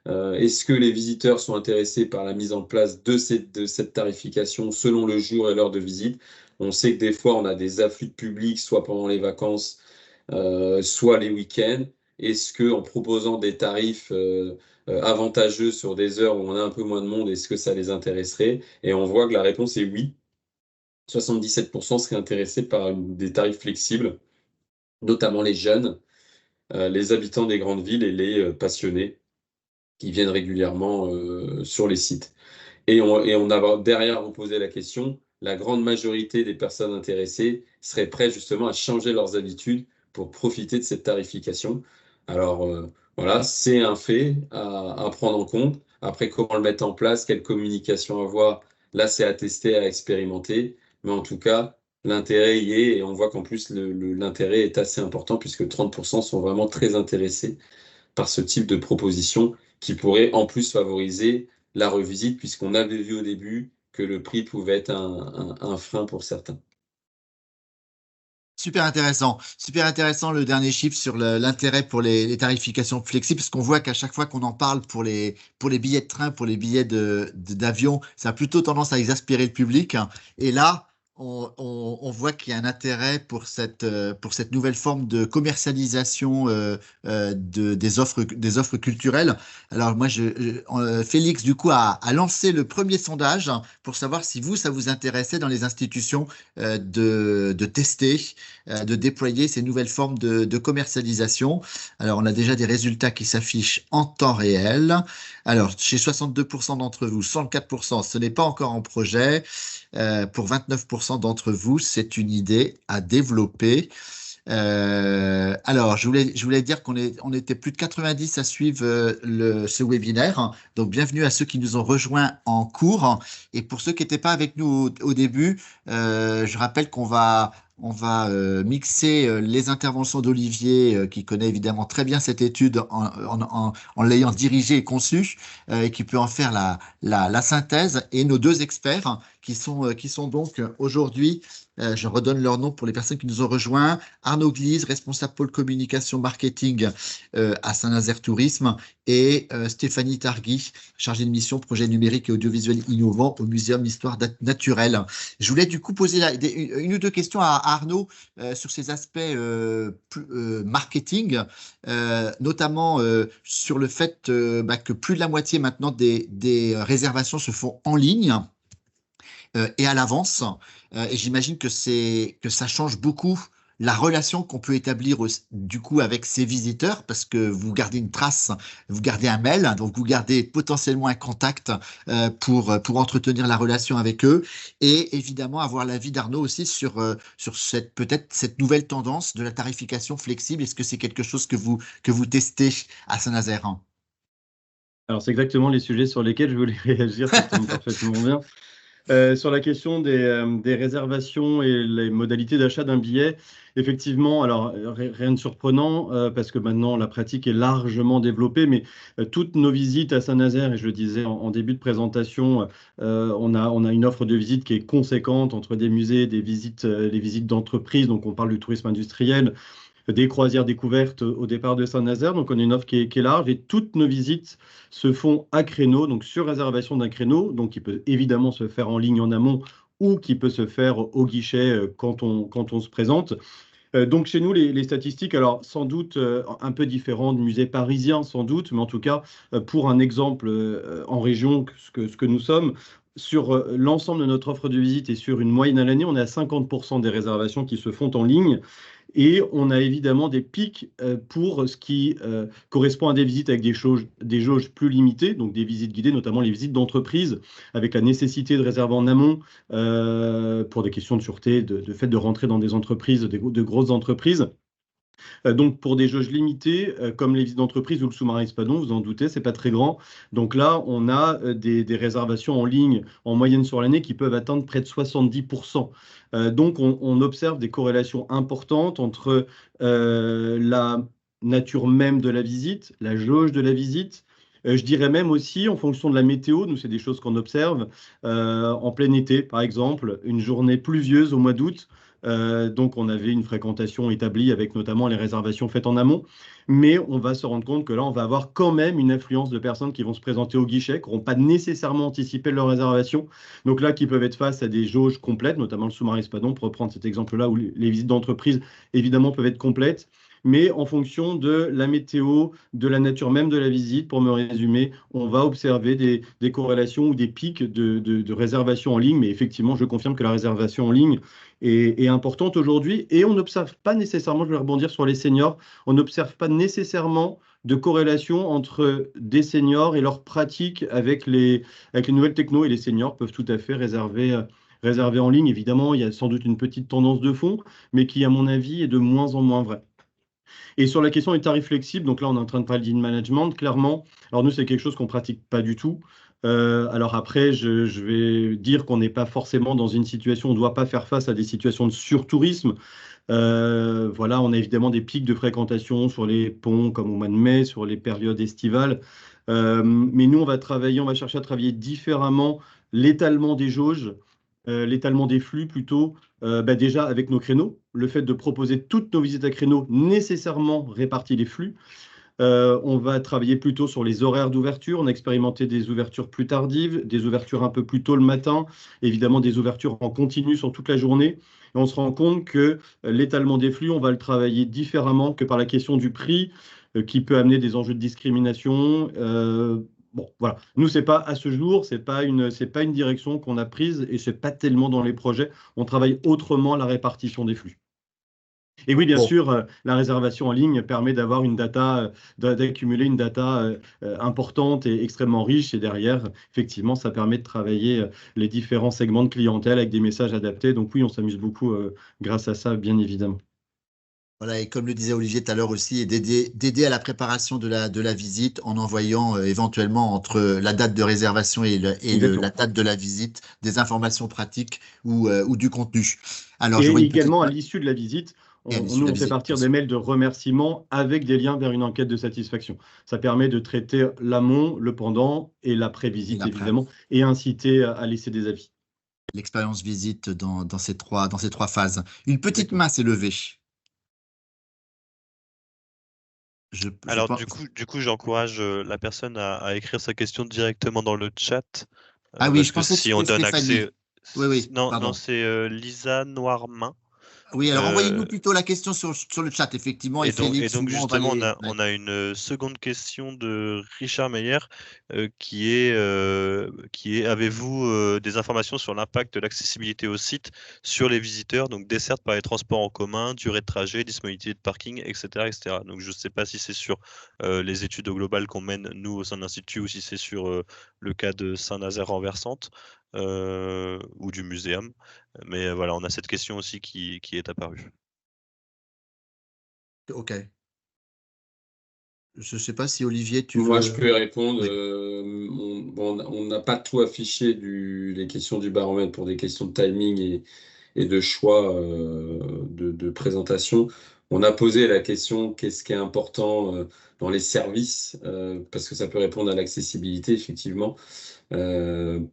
Est-ce que les visiteurs sont intéressés par la mise en place de cette tarification selon le jour et l'heure de visite? On sait que des fois, on a des afflux de public, soit pendant les vacances, soit les week-ends. Est-ce que en proposant des tarifs avantageux sur des heures où on a un peu moins de monde, est-ce que ça les intéresserait? Et on voit que la réponse est oui. 77% seraient intéressés par des tarifs flexibles, notamment les jeunes, les habitants des grandes villes et les passionnés qui viennent régulièrement sur les sites. Et on a derrière posé la question, la grande majorité des personnes intéressées seraient prêtes justement à changer leurs habitudes pour profiter de cette tarification. Alors voilà, c'est un fait à prendre en compte. Après, comment le mettre en place, quelle communication avoir, là c'est à tester, à expérimenter. Mais en tout cas, l'intérêt y est et on voit qu'en plus l'intérêt est assez important puisque 30% sont vraiment très intéressés par ce type de proposition qui pourrait en plus favoriser la revisite, puisqu'on avait vu au début que le prix pouvait être un frein pour certains. Super intéressant le dernier chiffre sur l'intérêt pour les tarifications flexibles, parce qu'on voit qu'à chaque fois qu'on en parle pour les billets de train, pour les billets d'avion, ça a plutôt tendance à exaspérer le public. Et là, on voit qu'il y a un intérêt pour cette nouvelle forme de commercialisation des offres culturelles. Alors moi, Félix, du coup, a lancé le premier sondage pour savoir si ça vous intéressait dans les institutions de tester, de déployer ces nouvelles formes de commercialisation. Alors, on a déjà des résultats qui s'affichent en temps réel. Alors, chez 62% d'entre vous, 104%, ce n'est pas encore en projet. Pour 29% d'entre vous, c'est une idée à développer. Alors, je voulais dire qu'on était plus de 90 à suivre ce webinaire. Donc, bienvenue à ceux qui nous ont rejoints en cours. Et pour ceux qui n'étaient pas avec nous au début, je rappelle qu'on va mixer les interventions d'Olivier, qui connaît évidemment très bien cette étude en l'ayant dirigée et conçue, et qui peut en faire la synthèse, et nos deux experts qui sont donc aujourd'hui, je redonne leur nom pour les personnes qui nous ont rejoints, Arnaud Glise, responsable pôle communication marketing à Saint-Nazaire Tourisme, et Stéphanie Targui, chargée de mission projet numérique et audiovisuel innovant au Muséum d'Histoire naturelle. Je voulais du coup poser une ou deux questions à Arnaud sur ces aspects marketing, notamment sur le fait que plus de la moitié maintenant des réservations se font en ligne et à l'avance. Et j'imagine que ça change beaucoup la relation qu'on peut établir du coup avec ces visiteurs, parce que vous gardez une trace, vous gardez un mail, donc vous gardez potentiellement un contact pour entretenir la relation avec eux, et évidemment avoir l'avis d'Arnaud aussi sur peut-être cette nouvelle tendance de la tarification flexible. Est-ce que c'est quelque chose que vous testez à Saint-Nazaire, hein? Alors, c'est exactement les sujets sur lesquels je voulais réagir, ça tombe parfaitement bien. Sur la question des réservations et les modalités d'achat d'un billet, effectivement, alors rien de surprenant parce que maintenant la pratique est largement développée, mais toutes nos visites à Saint-Nazaire, et je le disais en début de présentation, on a une offre de visite qui est conséquente entre des musées, des visites, les visites d'entreprise, donc on parle du tourisme industriel, des croisières découvertes au départ de Saint-Nazaire. Donc, on a une offre qui est large et toutes nos visites se font à créneau, donc sur réservation d'un créneau, donc qui peut évidemment se faire en ligne en amont ou qui peut se faire au guichet quand on se présente. Donc chez nous, les statistiques, alors sans doute un peu différentes de musées parisiens, sans doute, mais en tout cas, pour un exemple en région, ce que nous sommes, sur l'ensemble de notre offre de visite et sur une moyenne à l'année, on est à 50% des réservations qui se font en ligne. Et on a évidemment des pics pour ce qui correspond à des visites avec des jauges plus limitées, donc des visites guidées, notamment les visites d'entreprise, avec la nécessité de réserver en amont pour des questions de sûreté, de fait de rentrer dans des entreprises, de grosses entreprises. Donc pour des jauges limitées, comme les visites d'entreprise ou le sous-marin Espadon, vous en doutez, c'est pas très grand. Donc là, on a des réservations en ligne en moyenne sur l'année qui peuvent atteindre près de 70%. Donc on observe des corrélations importantes entre la nature même de la visite, la jauge de la visite. Je dirais même aussi, en fonction de la météo, nous, c'est des choses qu'on observe, en plein été, par exemple, une journée pluvieuse au mois d'août, donc, on avait une fréquentation établie avec notamment les réservations faites en amont. Mais on va se rendre compte que là, on va avoir quand même une influence de personnes qui vont se présenter au guichet, qui n'auront pas nécessairement anticipé leur réservation. Donc là, qui peuvent être face à des jauges complètes, notamment le sous-marin Espadon, pour reprendre cet exemple-là, où les visites d'entreprise, évidemment, peuvent être complètes. Mais en fonction de la météo, de la nature même de la visite, pour me résumer, on va observer des corrélations ou des pics de réservation en ligne. Mais effectivement, je confirme que la réservation en ligne est importante aujourd'hui. Et on n'observe pas nécessairement, je vais rebondir sur les seniors, on n'observe pas nécessairement de corrélation entre des seniors et leurs pratiques avec les nouvelles techno. Et les seniors peuvent tout à fait réserver en ligne. Évidemment, il y a sans doute une petite tendance de fond, mais qui, à mon avis, est de moins en moins vraie. Et sur la question des tarifs flexibles, donc là, on est en train de parler d'in management, clairement. Alors nous, c'est quelque chose qu'on pratique pas du tout. Alors après, je vais dire qu'on n'est pas forcément dans une situation, on ne doit pas faire face à des situations de surtourisme. Voilà, on a évidemment des pics de fréquentation sur les ponts comme au mois de mai, sur les périodes estivales. Mais nous, on va chercher à travailler différemment l'étalement des jauges, l'étalement des flux plutôt, déjà avec nos créneaux. Le fait de proposer toutes nos visites à créneaux nécessairement répartit les flux. On va travailler plutôt sur les horaires d'ouverture. On a expérimenté des ouvertures plus tardives, des ouvertures un peu plus tôt le matin, évidemment des ouvertures en continu sur toute la journée. Et on se rend compte que l'étalement des flux, on va le travailler différemment que par la question du prix, qui peut amener des enjeux de discrimination. Bon, voilà. Nous, c'est pas à ce jour, c'est pas une direction qu'on a prise et c'est pas tellement dans les projets. On travaille autrement la répartition des flux. Et oui, bien sûr, la réservation en ligne permet d'avoir une data, d'accumuler une data importante et extrêmement riche. Et derrière, effectivement, ça permet de travailler les différents segments de clientèle avec des messages adaptés. Donc oui, on s'amuse beaucoup grâce à ça, bien évidemment. Voilà, et comme le disait Olivier tout à l'heure aussi, et d'aider à la préparation de la visite en envoyant éventuellement entre la date de réservation et la date de la visite des informations pratiques ou du contenu. Alors, et également, à l'issue de la visite, on fait partir des mails de remerciements avec des liens vers une enquête de satisfaction. Ça permet de traiter l'amont, le pendant et l'après-visite, évidemment, et inciter à laisser des avis. L'expérience visite dans ces trois phases. Une petite main s'est levée. Alors, du coup, j'encourage la personne à écrire sa question directement dans le chat. Ah oui, je pensais que si on donne accès. Oui, non, c'est Lisa Noirmain. Oui, alors envoyez-nous plutôt la question sur le chat, effectivement. Et donc, Félix, justement, on a une seconde question de Richard Meyer qui est avez-vous des informations sur l'impact de l'accessibilité au site sur les visiteurs, donc desserte par les transports en commun, durée de trajet, disponibilité de parking, etc. etc. Donc je ne sais pas si c'est sur les études au global qu'on mène nous au sein de l'Institut ou si c'est sur le cas de Saint-Nazaire renversante ou du muséum. Mais voilà, on a cette question aussi qui est apparue. Ok. Je ne sais pas si Olivier, tu Moi, veux... je peux y répondre. Oui. On n'a pas tout affiché les questions du baromètre pour des questions de timing et de choix de présentation. On a posé la question qu'est-ce qui est important dans les services, parce que ça peut répondre à l'accessibilité, effectivement,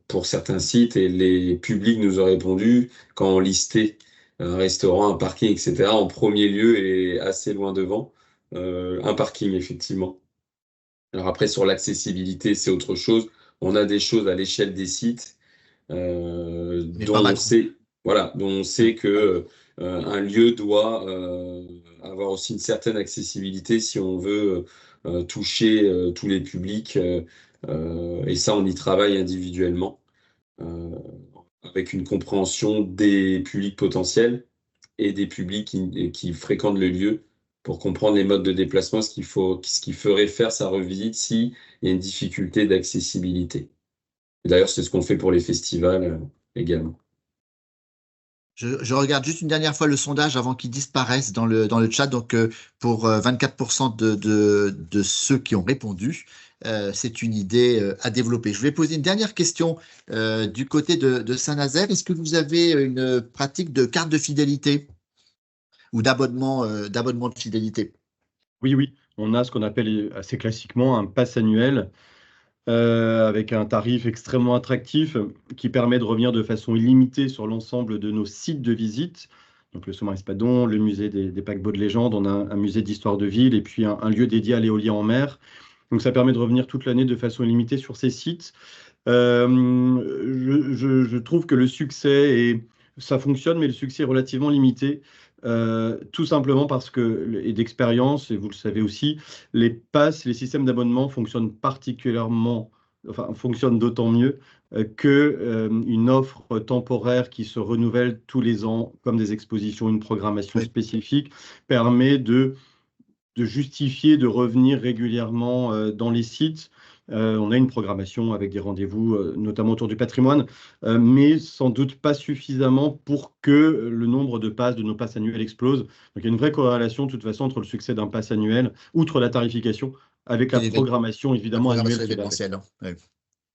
pour certains sites. Et les publics nous ont répondu quand on listait un restaurant, un parking, etc. En premier lieu et assez loin devant, un parking, effectivement. Alors après, sur l'accessibilité, c'est autre chose. On a des choses à l'échelle des sites Mais dont pas on macro. sait, voilà, dont on sait que un lieu doit avoir aussi une certaine accessibilité si on veut toucher tous les publics. Et ça, on y travaille individuellement euh, avec une compréhension des publics potentiels et des publics qui fréquentent le lieu pour comprendre les modes de déplacement, ce qui ferait faire sa revisite s'il y a une difficulté d'accessibilité. D'ailleurs, c'est ce qu'on fait pour les festivals également. Je regarde juste une dernière fois le sondage avant qu'il disparaisse dans le chat. Donc, pour 24% de ceux qui ont répondu, c'est une idée à développer. Je vais poser une dernière question du côté de Saint-Nazaire. Est-ce que vous avez une pratique de carte de fidélité ou d'abonnement de fidélité? Oui, oui, on a ce qu'on appelle assez classiquement un pass annuel avec un tarif extrêmement attractif qui permet de revenir de façon illimitée sur l'ensemble de nos sites de visite. Donc le Sommaire-Espadon, le musée des paquebots de légende, on a un musée d'histoire de ville et puis un lieu dédié à l'éolien en mer. Donc ça permet de revenir toute l'année de façon illimitée sur ces sites. Je trouve que le succès, ça fonctionne, mais le succès est relativement limité. Tout simplement parce que, et d'expérience, et vous le savez aussi, les passes, les systèmes d'abonnement fonctionnent fonctionnent d'autant mieux qu'une offre temporaire qui se renouvelle tous les ans, comme des expositions, une programmation Oui. spécifique, permet de justifier de revenir régulièrement dans les sites. On a une programmation avec des rendez-vous, notamment autour du patrimoine, mais sans doute pas suffisamment pour que le nombre de passes, de nos passes annuelles explose. Donc il y a une vraie corrélation de toute façon entre le succès d'un pass annuel, outre la tarification, avec la programmation évidemment annuelle qui va avec. événementielle. Oui.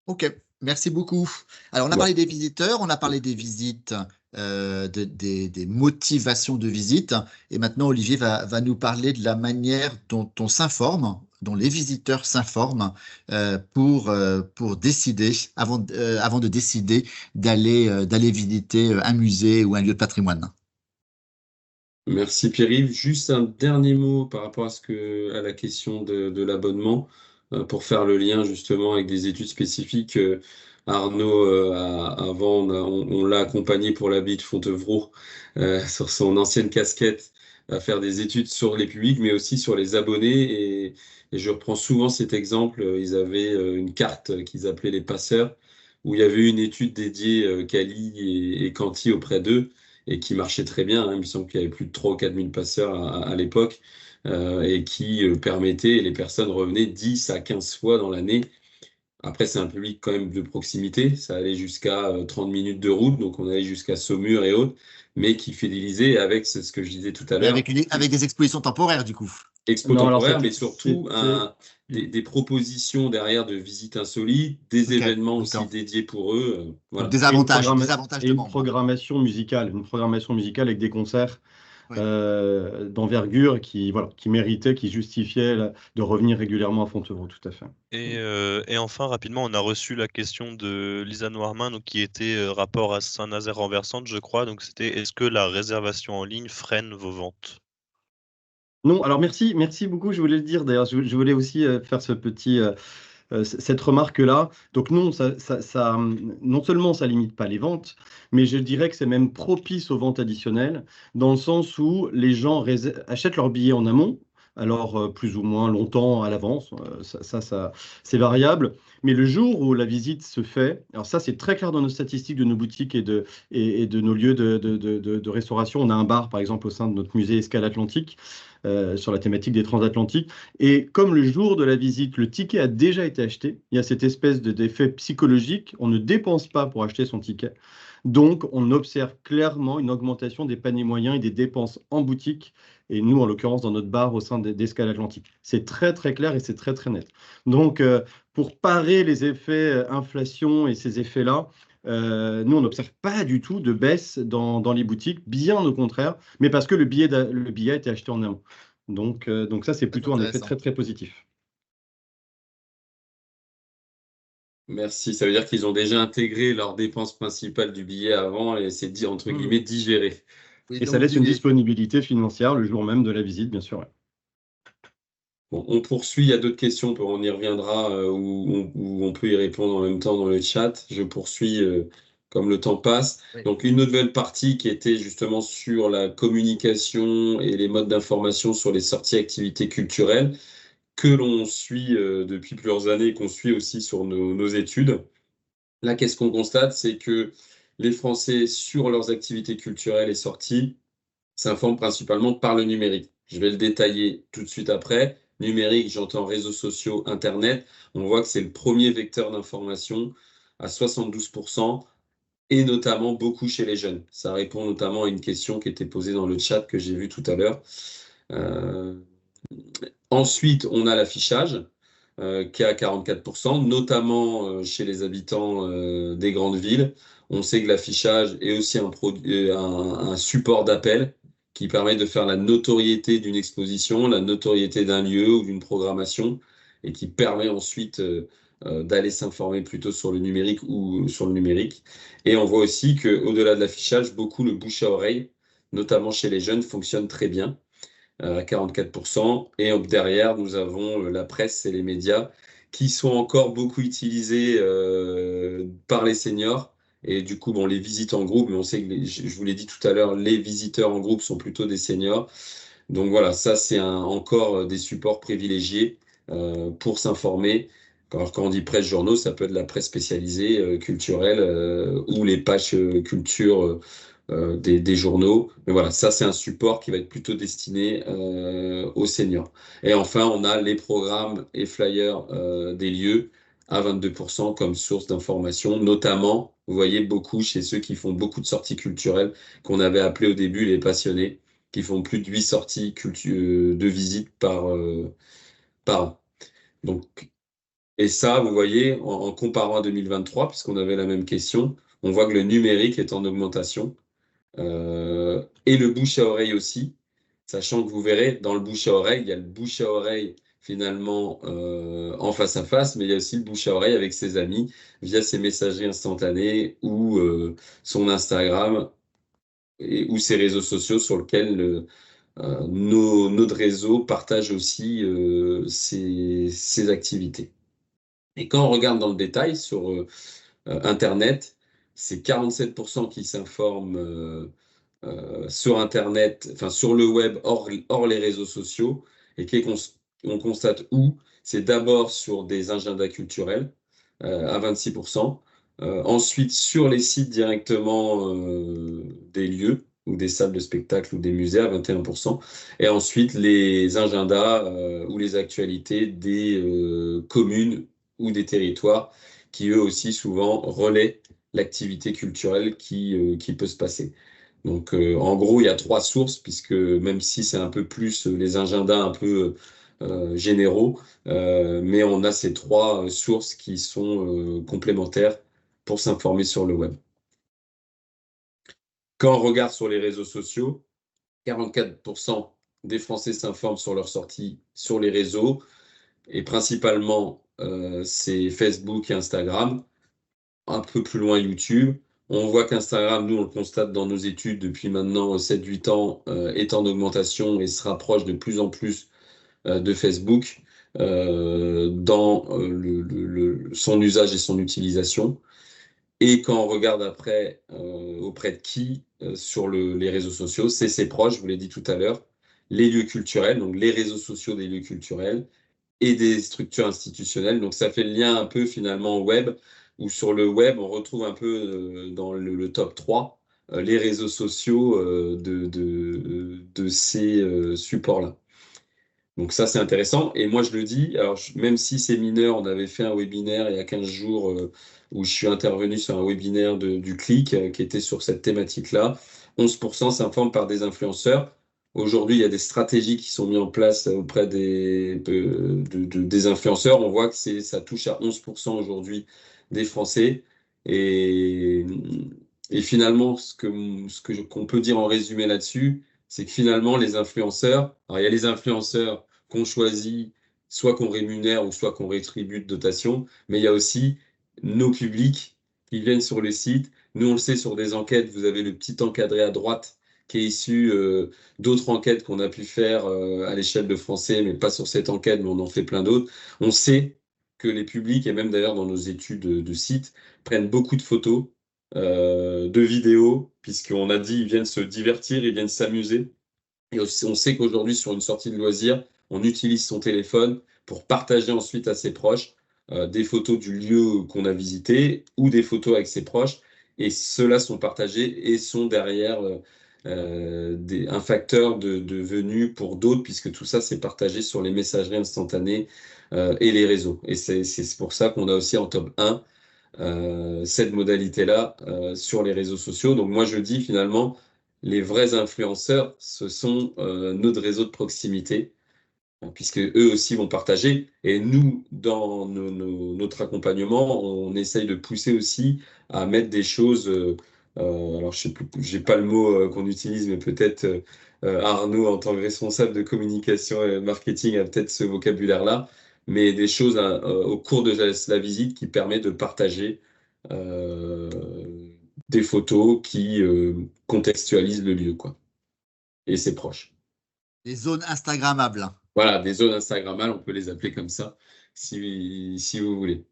Ok, merci beaucoup. Alors, on a parlé des visiteurs, on a parlé des visites, des motivations de visite. Et maintenant, Olivier va nous parler de la manière dont on s'informe, dont les visiteurs s'informent pour décider, avant de décider d'aller visiter un musée ou un lieu de patrimoine. Merci Pierre-Yves. Juste un dernier mot par rapport à la question de l'abonnement, pour faire le lien justement avec des études spécifiques. Arnaud, avant, on l'a accompagné pour l'abbaye de Fontevraud sur son ancienne casquette à faire des études sur les publics, mais aussi sur les abonnés. Et je reprends souvent cet exemple. Ils avaient une carte qu'ils appelaient les passeurs, où il y avait une étude dédiée Cali et Canty auprès d'eux et qui marchait très bien. Il me semble qu'il y avait plus de 3 ou 4 000 passeurs à l'époque et qui permettait, les personnes revenaient 10 à 15 fois dans l'année. Après, c'est un public quand même de proximité. Ça allait jusqu'à 30 minutes de route, donc on allait jusqu'à Saumur et autres, mais qui fidélisait avec ce que je disais tout à l'heure. Avec des expositions temporaires, du coup. Expo temporaire, mais surtout des propositions derrière de visites insolites, des événements aussi dédiés pour eux. Voilà. Des avantages et une programmation musicale avec des concerts d'envergure qui méritaient, qui justifiaient de revenir régulièrement à Fontevraud, tout à fait. Et enfin, rapidement, on a reçu la question de Lisa Noirmin, donc, qui était rapport à Saint-Nazaire renversante, je crois. Donc c'était, est-ce que la réservation en ligne freine vos ventes? Non, alors merci beaucoup, je voulais le dire d'ailleurs, je voulais aussi faire ce petit cette remarque-là. Donc non, non seulement ça limite pas les ventes, mais je dirais que c'est même propice aux ventes additionnelles, dans le sens où les gens achètent leurs billets en amont, alors plus ou moins longtemps à l'avance, c'est variable, mais le jour où la visite se fait, alors ça c'est très clair dans nos statistiques de nos boutiques et de nos lieux de restauration. On a un bar par exemple au sein de notre musée Escale Atlantique, sur la thématique des transatlantiques. Et comme le jour de la visite, le ticket a déjà été acheté, il y a cette espèce d'effet psychologique, on ne dépense pas pour acheter son ticket. Donc, on observe clairement une augmentation des paniers moyens et des dépenses en boutique, et nous, en l'occurrence, dans notre bar au sein d'Escale Atlantique. C'est très, très clair et c'est très, très net. Donc, pour parer les effets inflation et ces effets-là, nous, on n'observe pas du tout de baisse dans les boutiques, bien au contraire, mais parce que le billet a été acheté en amont. Donc ça, c'est plutôt un effet très, très positif. Merci. Ça veut dire qu'ils ont déjà intégré leur dépense principale du billet avant et c'est dit, entre guillemets, digéré. Oui, Et donc, ça laisse une disponibilité financière le jour même de la visite, bien sûr. Ouais. Bon, on poursuit, il y a d'autres questions, on y reviendra où on peut y répondre en même temps dans le chat. Je poursuis comme le temps passe. Oui. Donc une nouvelle partie qui était justement sur la communication et les modes d'information sur les sorties activités culturelles que l'on suit depuis plusieurs années et qu'on suit aussi sur nos études. Là, qu'est-ce qu'on constate? C'est que les Français, sur leurs activités culturelles et sorties, s'informent principalement par le numérique. Je vais le détailler tout de suite après. Numérique, j'entends réseaux sociaux, Internet. On voit que c'est le premier vecteur d'information à 72%, et notamment beaucoup chez les jeunes. Ça répond notamment à une question qui était posée dans le chat que j'ai vu tout à l'heure. Ensuite, on a l'affichage qui est à 44%, notamment chez les habitants des grandes villes. On sait que l'affichage est aussi un support d'appel qui permet de faire la notoriété d'une exposition, la notoriété d'un lieu ou d'une programmation, et qui permet ensuite d'aller s'informer plutôt sur le numérique ou sur le numérique. Et on voit aussi qu'au-delà de l'affichage, beaucoup le bouche à oreille, notamment chez les jeunes, fonctionne très bien à 44%. Et derrière, nous avons la presse et les médias qui sont encore beaucoup utilisés par les seniors. Et du coup, bon, les visites en groupe, mais on sait que, je vous l'ai dit tout à l'heure, les visiteurs en groupe sont plutôt des seniors. Donc voilà, ça, c'est encore des supports privilégiés pour s'informer. Alors, quand on dit presse journaux, ça peut être la presse spécialisée, culturelle, ou les pages culture des journaux. Mais voilà, ça, c'est un support qui va être plutôt destiné aux seniors. Et enfin, on a les programmes et flyers des lieux à 22% comme source d'information, notamment, vous voyez, beaucoup chez ceux qui font beaucoup de sorties culturelles, qu'on avait appelé au début les passionnés, qui font plus de 8 sorties de visite par an. Donc, et ça, vous voyez, en comparant à 2023, puisqu'on avait la même question, on voit que le numérique est en augmentation. Et le bouche à oreille aussi, sachant que vous verrez, dans le bouche à oreille, il y a le bouche à oreille finalement en face à face, mais il y a aussi le bouche à oreille avec ses amis via ses messageries instantanées ou son Instagram ou ses réseaux sociaux sur lesquels notre réseau partage aussi ses activités. Et quand on regarde dans le détail sur Internet, c'est 47% qui s'informent sur Internet, enfin sur le web, hors les réseaux sociaux, et on constate où? C'est d'abord sur des agendas culturels à 26%, ensuite sur les sites directement des lieux, ou des salles de spectacle ou des musées à 21%, et ensuite les agendas ou les actualités des communes ou des territoires qui eux aussi souvent relaient l'activité culturelle qui peut se passer. Donc, en gros, il y a 3 sources, puisque même si c'est un peu plus les agendas un peu généraux, mais on a ces 3 sources qui sont complémentaires pour s'informer sur le web. Quand on regarde sur les réseaux sociaux, 44% des Français s'informent sur leurs sorties sur les réseaux, et principalement, c'est Facebook et Instagram, un peu plus loin YouTube. On voit qu'Instagram, nous, on le constate dans nos études depuis maintenant 7-8 ans, est en augmentation et se rapproche de plus en plus de Facebook. dans son usage et son utilisation. Et quand on regarde après auprès de qui sur les réseaux sociaux, c'est ses proches, je vous l'ai dit tout à l'heure, les lieux culturels, donc les réseaux sociaux des lieux culturels et des structures institutionnelles. Donc ça fait le lien un peu finalement au web, où sur le web, on retrouve un peu dans le top 3 les réseaux sociaux de ces supports-là. Donc ça, c'est intéressant. Et moi, je le dis, alors même si c'est mineur, on avait fait un webinaire il y a 15 jours où je suis intervenu sur un webinaire du CLIC qui était sur cette thématique-là. 11% s'informent par des influenceurs. Aujourd'hui, il y a des stratégies qui sont mises en place auprès des influenceurs. On voit que ça touche à 11% aujourd'hui des Français. Et, et finalement, qu'on peut dire en résumé là-dessus, c'est que finalement, les influenceurs, alors il y a les influenceurs qu'on choisit, soit qu'on rémunère ou soit qu'on rétribue de dotation, mais il y a aussi nos publics qui viennent sur le site. Nous, on le sait sur des enquêtes, vous avez le petit encadré à droite qui est issu d'autres enquêtes qu'on a pu faire à l'échelle de Français, mais pas sur cette enquête, mais on en fait plein d'autres. On sait que les publics, et même d'ailleurs dans nos études de site, prennent beaucoup de photos, de vidéos, puisqu'on a dit ils viennent se divertir, ils viennent s'amuser. Et aussi, on sait qu'aujourd'hui, sur une sortie de loisirs, on utilise son téléphone pour partager ensuite à ses proches des photos du lieu qu'on a visité ou des photos avec ses proches. Et ceux-là sont partagés et sont derrière un facteur de venue pour d'autres, puisque tout ça, c'est partagé sur les messageries instantanées et les réseaux. Et c'est pour ça qu'on a aussi en top 1 cette modalité-là sur les réseaux sociaux. Donc moi, je dis finalement, les vrais influenceurs, ce sont notre réseau de proximité, puisque eux aussi vont partager. Et nous, dans notre accompagnement, on essaye de pousser aussi à mettre des choses. Alors, je sais plus, j'ai pas le mot qu'on utilise, mais peut-être Arnaud, en tant que responsable de communication et marketing, a peut-être ce vocabulaire-là. Mais des choses au cours de la visite qui permet de partager euh, des photos qui contextualisent le lieu, quoi, et ses proches. Les zones Instagrammables. Voilà, des zones Instagrammables, on peut les appeler comme ça, si vous voulez.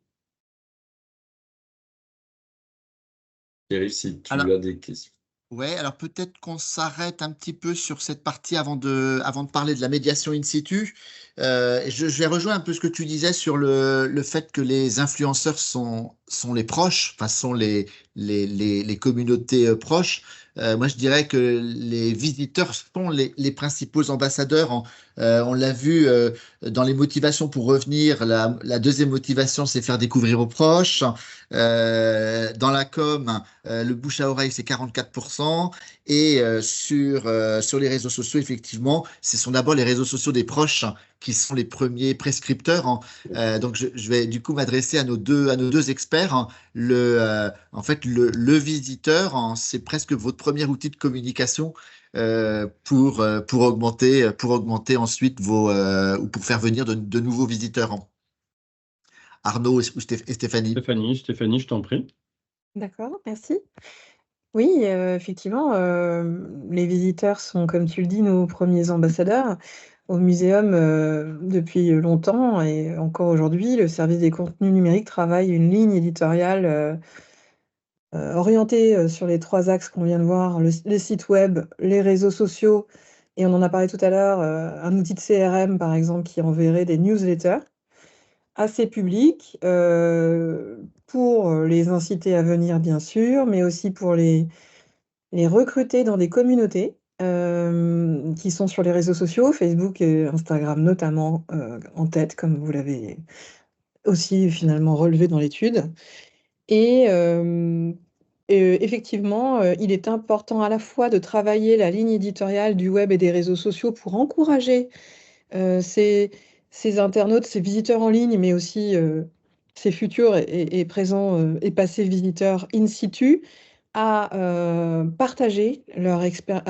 Pierre, si tu Alors, as des questions. ouais, alors peut-être qu'on s'arrête un petit peu sur cette partie avant de parler de la médiation in situ. Je vais rejoindre un peu ce que tu disais sur le fait que les influenceurs sont les proches, enfin sont les communautés proches. Moi, je dirais que les visiteurs sont les principaux ambassadeurs. On l'a vu dans les motivations pour revenir. La deuxième motivation, c'est faire découvrir aux proches. Dans la com, le bouche à oreille, c'est 44%. Et sur les réseaux sociaux, effectivement, ce sont d'abord les réseaux sociaux des proches qui sont les premiers prescripteurs, hein. Donc, je vais du coup m'adresser à nos deux experts, hein. En fait, le visiteur, hein, c'est presque votre premier outil de communication pour augmenter ensuite ou pour faire venir de nouveaux visiteurs, hein. Arnaud et Stéphanie. Stéphanie, je t'en prie. D'accord, merci. Oui, effectivement, les visiteurs sont, comme tu le dis, nos premiers ambassadeurs. Au muséum, depuis longtemps et encore aujourd'hui, le service des contenus numériques travaille une ligne éditoriale orientée sur les 3 axes qu'on vient de voir, les sites web, les réseaux sociaux et on en a parlé tout à l'heure, un outil de CRM, par exemple, qui enverrait des newsletters à ces publics, pour les inciter à venir, bien sûr, mais aussi pour les recruter dans des communautés qui sont sur les réseaux sociaux, Facebook et Instagram notamment, en tête, comme vous l'avez aussi finalement relevé dans l'étude. Et effectivement, il est important à la fois de travailler la ligne éditoriale du web et des réseaux sociaux pour encourager ces internautes, ces visiteurs en ligne, mais aussi ces futurs et présents et passés visiteurs in situ, à partager leur expérience,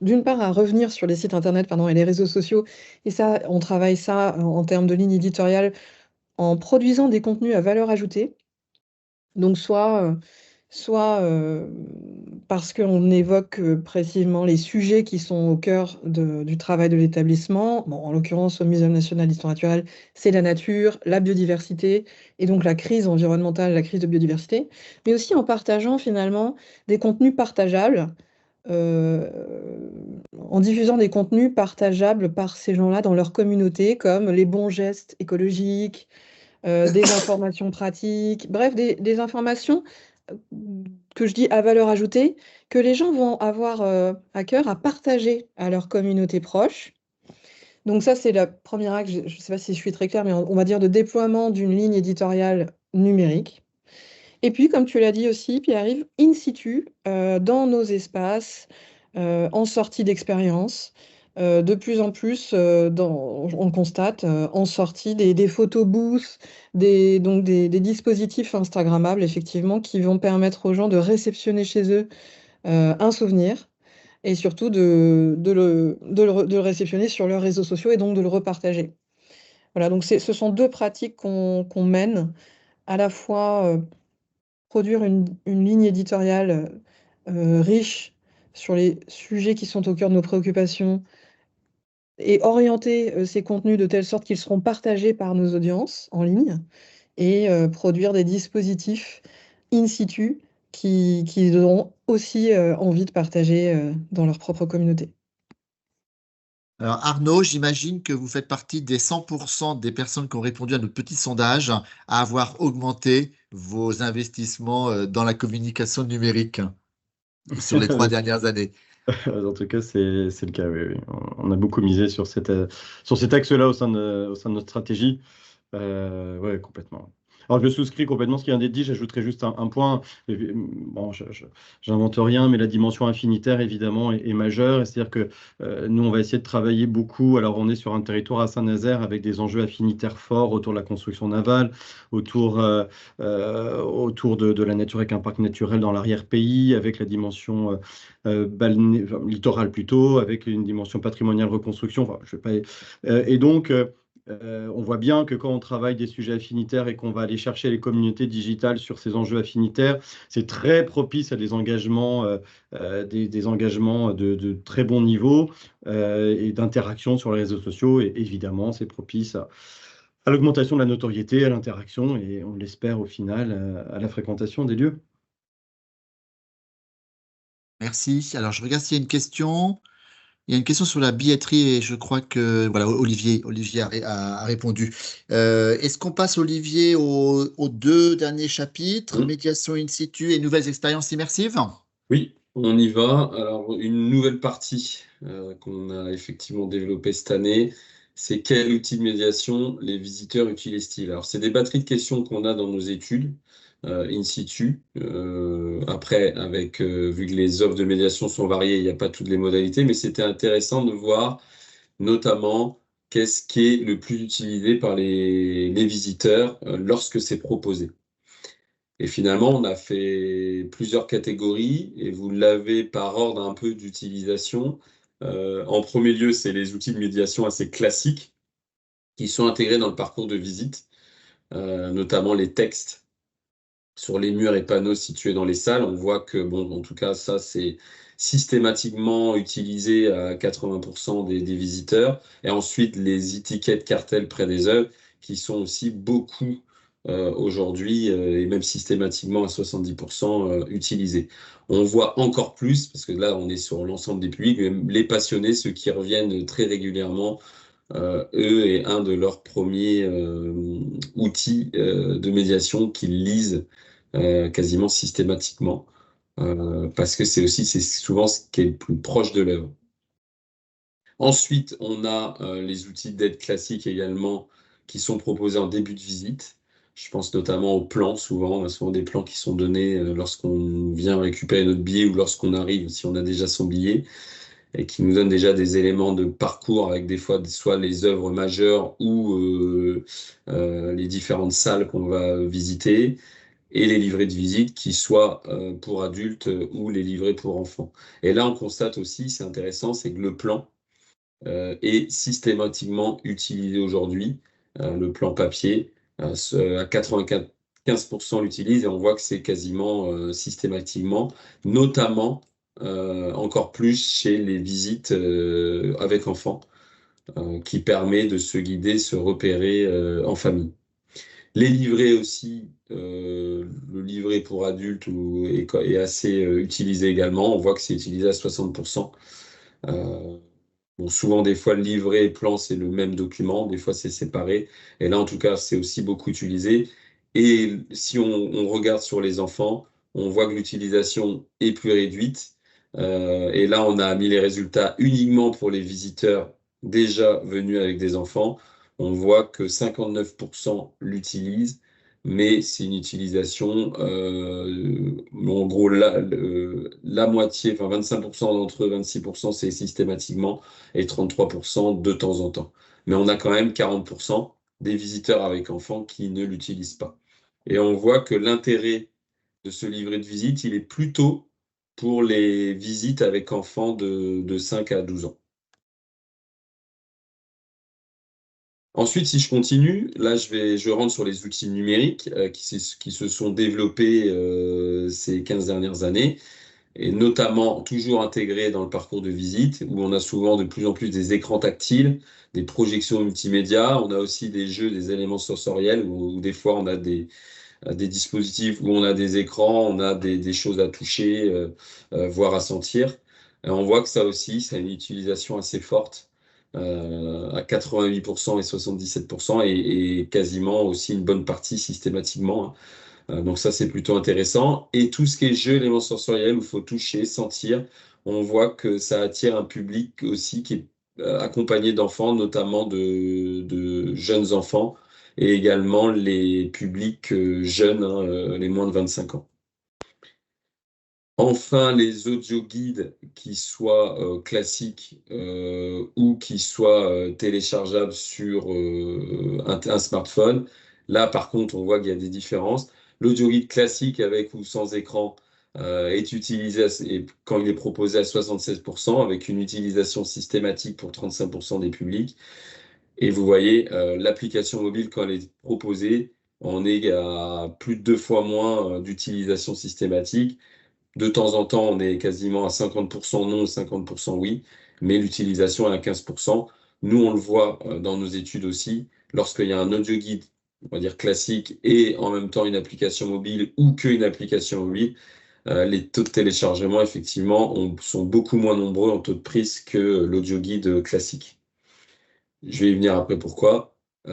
d'une part à revenir sur les sites internet pardon, et les réseaux sociaux, et ça, on travaille ça en termes de ligne éditoriale en produisant des contenus à valeur ajoutée. Donc soit parce qu'on évoque précisément les sujets qui sont au cœur du travail de l'établissement. Bon, en l'occurrence, au Muséum national d'histoire naturelle, c'est la nature, la biodiversité, et donc la crise environnementale, la crise de biodiversité, mais aussi en partageant finalement des contenus partageables, euh, en diffusant des contenus partageables par ces gens-là dans leur communauté, comme les bons gestes écologiques, des informations pratiques, bref, des informations euh, que je dis à valeur ajoutée, que les gens vont avoir à cœur à partager à leur communauté proche. Donc ça, c'est la première acte, je ne sais pas si je suis très claire, mais on va dire de déploiement d'une ligne éditoriale numérique. Et puis, comme tu l'as dit aussi, Pierre-Yves, in situ, dans nos espaces, en sortie d'expérience, de plus en plus, on constate en sortie des photos booths, donc des dispositifs Instagrammables, effectivement, qui vont permettre aux gens de réceptionner chez eux un souvenir et surtout de le réceptionner sur leurs réseaux sociaux et donc de le repartager. Voilà, donc ce sont deux pratiques qu'on mène, à la fois produire une ligne éditoriale riche sur les sujets qui sont au cœur de nos préoccupations et orienter ces contenus de telle sorte qu'ils seront partagés par nos audiences en ligne et produire des dispositifs in situ qu'ils auront aussi envie de partager dans leur propre communauté. Alors Arnaud, j'imagine que vous faites partie des 100% des personnes qui ont répondu à notre petit sondage à avoir augmenté vos investissements dans la communication numérique sur les 3 dernières années. En tout cas, c'est le cas, oui, oui. On a beaucoup misé sur cet axe-là au sein de notre stratégie. Ouais, complètement. Alors, je souscris complètement ce qui vient d'être dit. J'ajouterais juste un point. Bon, j'invente rien, mais la dimension infinitaire, évidemment, est majeure. C'est-à-dire que nous, on va essayer de travailler beaucoup. Alors, on est sur un territoire à Saint-Nazaire avec des enjeux affinitaires forts autour de la construction navale, autour de la nature avec un parc naturel dans l'arrière-pays, avec la dimension littorale plutôt, avec une dimension patrimoniale reconstruction. Enfin, je vais pas. Et donc, on voit bien que quand on travaille des sujets affinitaires et qu'on va aller chercher les communautés digitales sur ces enjeux affinitaires, c'est très propice à des engagements, des engagements de très bon niveau et d'interaction sur les réseaux sociaux. Et évidemment, c'est propice à l'augmentation de la notoriété, à l'interaction et on l'espère au final à la fréquentation des lieux. Merci. Alors, je regarde s'il y a une question. Il y a une question sur la billetterie et je crois que voilà, Olivier a répondu. Est-ce qu'on passe, Olivier, aux 2 derniers chapitres, médiation in situ et nouvelles expériences immersives? Oui, on y va. Alors, une nouvelle partie qu'on a effectivement développée cette année, c'est quel outil de médiation les visiteurs utilisent-ils? Alors, c'est des batteries de questions qu'on a dans nos études in situ. Après, vu que les offres de médiation sont variées, il n'y a pas toutes les modalités, mais c'était intéressant de voir notamment qu'est-ce qui est le plus utilisé par les visiteurs lorsque c'est proposé. Et finalement, on a fait plusieurs catégories et vous l'avez par ordre un peu d'utilisation. En premier lieu, c'est les outils de médiation assez classiques qui sont intégrés dans le parcours de visite, notamment les textes sur les murs et panneaux situés dans les salles. On voit que, bon, en tout cas, ça, c'est systématiquement utilisé à 80% des visiteurs. Et ensuite, les étiquettes cartels près des œuvres qui sont aussi beaucoup aujourd'hui et même systématiquement à 70% utilisés. On voit encore plus, parce que là, on est sur l'ensemble des publics, même les passionnés, ceux qui reviennent très régulièrement, eux, est un de leurs premiers outils de médiation qu'ils lisent quasiment systématiquement, parce que c'est souvent ce qui est le plus proche de l'œuvre. Ensuite, on a les outils d'aide classiques également qui sont proposés en début de visite. Je pense notamment aux plans, souvent. On a souvent des plans qui sont donnés lorsqu'on vient récupérer notre billet ou lorsqu'on arrive, si on a déjà son billet, et qui nous donnent déjà des éléments de parcours avec des fois soit les œuvres majeures ou les différentes salles qu'on va visiter, et les livrets de visite qui soient pour adultes ou les livrets pour enfants. Et là, on constate aussi, c'est intéressant, c'est que le plan est systématiquement utilisé aujourd'hui, le plan papier, à 84 15% l'utilisent et on voit que c'est quasiment systématiquement, notamment encore plus chez les visites avec enfants, qui permet de se guider, se repérer en famille. Les livrets aussi, le livret pour adultes est assez utilisé également. On voit que c'est utilisé à 60%. Bon, souvent, des fois, le livret et plan, c'est le même document. Des fois, c'est séparé. Et là, en tout cas, c'est aussi beaucoup utilisé. Et si on regarde sur les enfants, on voit que l'utilisation est plus réduite. Et là, on a mis les résultats uniquement pour les visiteurs déjà venus avec des enfants. On voit que 59% l'utilisent, mais c'est une utilisation, en gros, la moitié, enfin 25% d'entre eux, 26%, c'est systématiquement, et 33% de temps en temps. Mais on a quand même 40% des visiteurs avec enfants qui ne l'utilisent pas. Et on voit que l'intérêt de ce livret de visite, il est plutôt pour les visites avec enfants de 5 à 12 ans. Ensuite, si je continue, là, je rentre sur les outils numériques qui se sont développés ces 15 dernières années, et notamment toujours intégrés dans le parcours de visite, où on a souvent de plus en plus des écrans tactiles, des projections multimédia, on a aussi des jeux, des éléments sensoriels, où des fois on a des dispositifs où on a des écrans, on a des choses à toucher, voire à sentir. Et on voit que ça aussi, ça a une utilisation assez forte, à 88% et 77%, et quasiment aussi une bonne partie systématiquement, hein. Donc ça, c'est plutôt intéressant. Et tout ce qui est jeu, éléments sensoriels, où il faut toucher, sentir, on voit que ça attire un public aussi qui est accompagné d'enfants, notamment de jeunes enfants, et également les publics jeunes, hein, les moins de 25 ans. Enfin, les audio-guides, qui soient classiques ou qui soient téléchargeables sur un smartphone. Là, par contre, on voit qu'il y a des différences. L'audio-guide classique avec ou sans écran est utilisé quand il est proposé à 76%, avec une utilisation systématique pour 35% des publics. Et vous voyez, l'application mobile, quand elle est proposée, on est à plus de 2 fois moins d'utilisation systématique. De temps en temps, on est quasiment à 50% non, 50% oui, mais l'utilisation est à 15%. Nous, on le voit dans nos études aussi, lorsqu'il y a un audio guide, on va dire classique, et en même temps une application mobile ou qu'une application mobile, les taux de téléchargement, effectivement, sont beaucoup moins nombreux en taux de prise que l'audio guide classique. Je vais y venir après pourquoi, et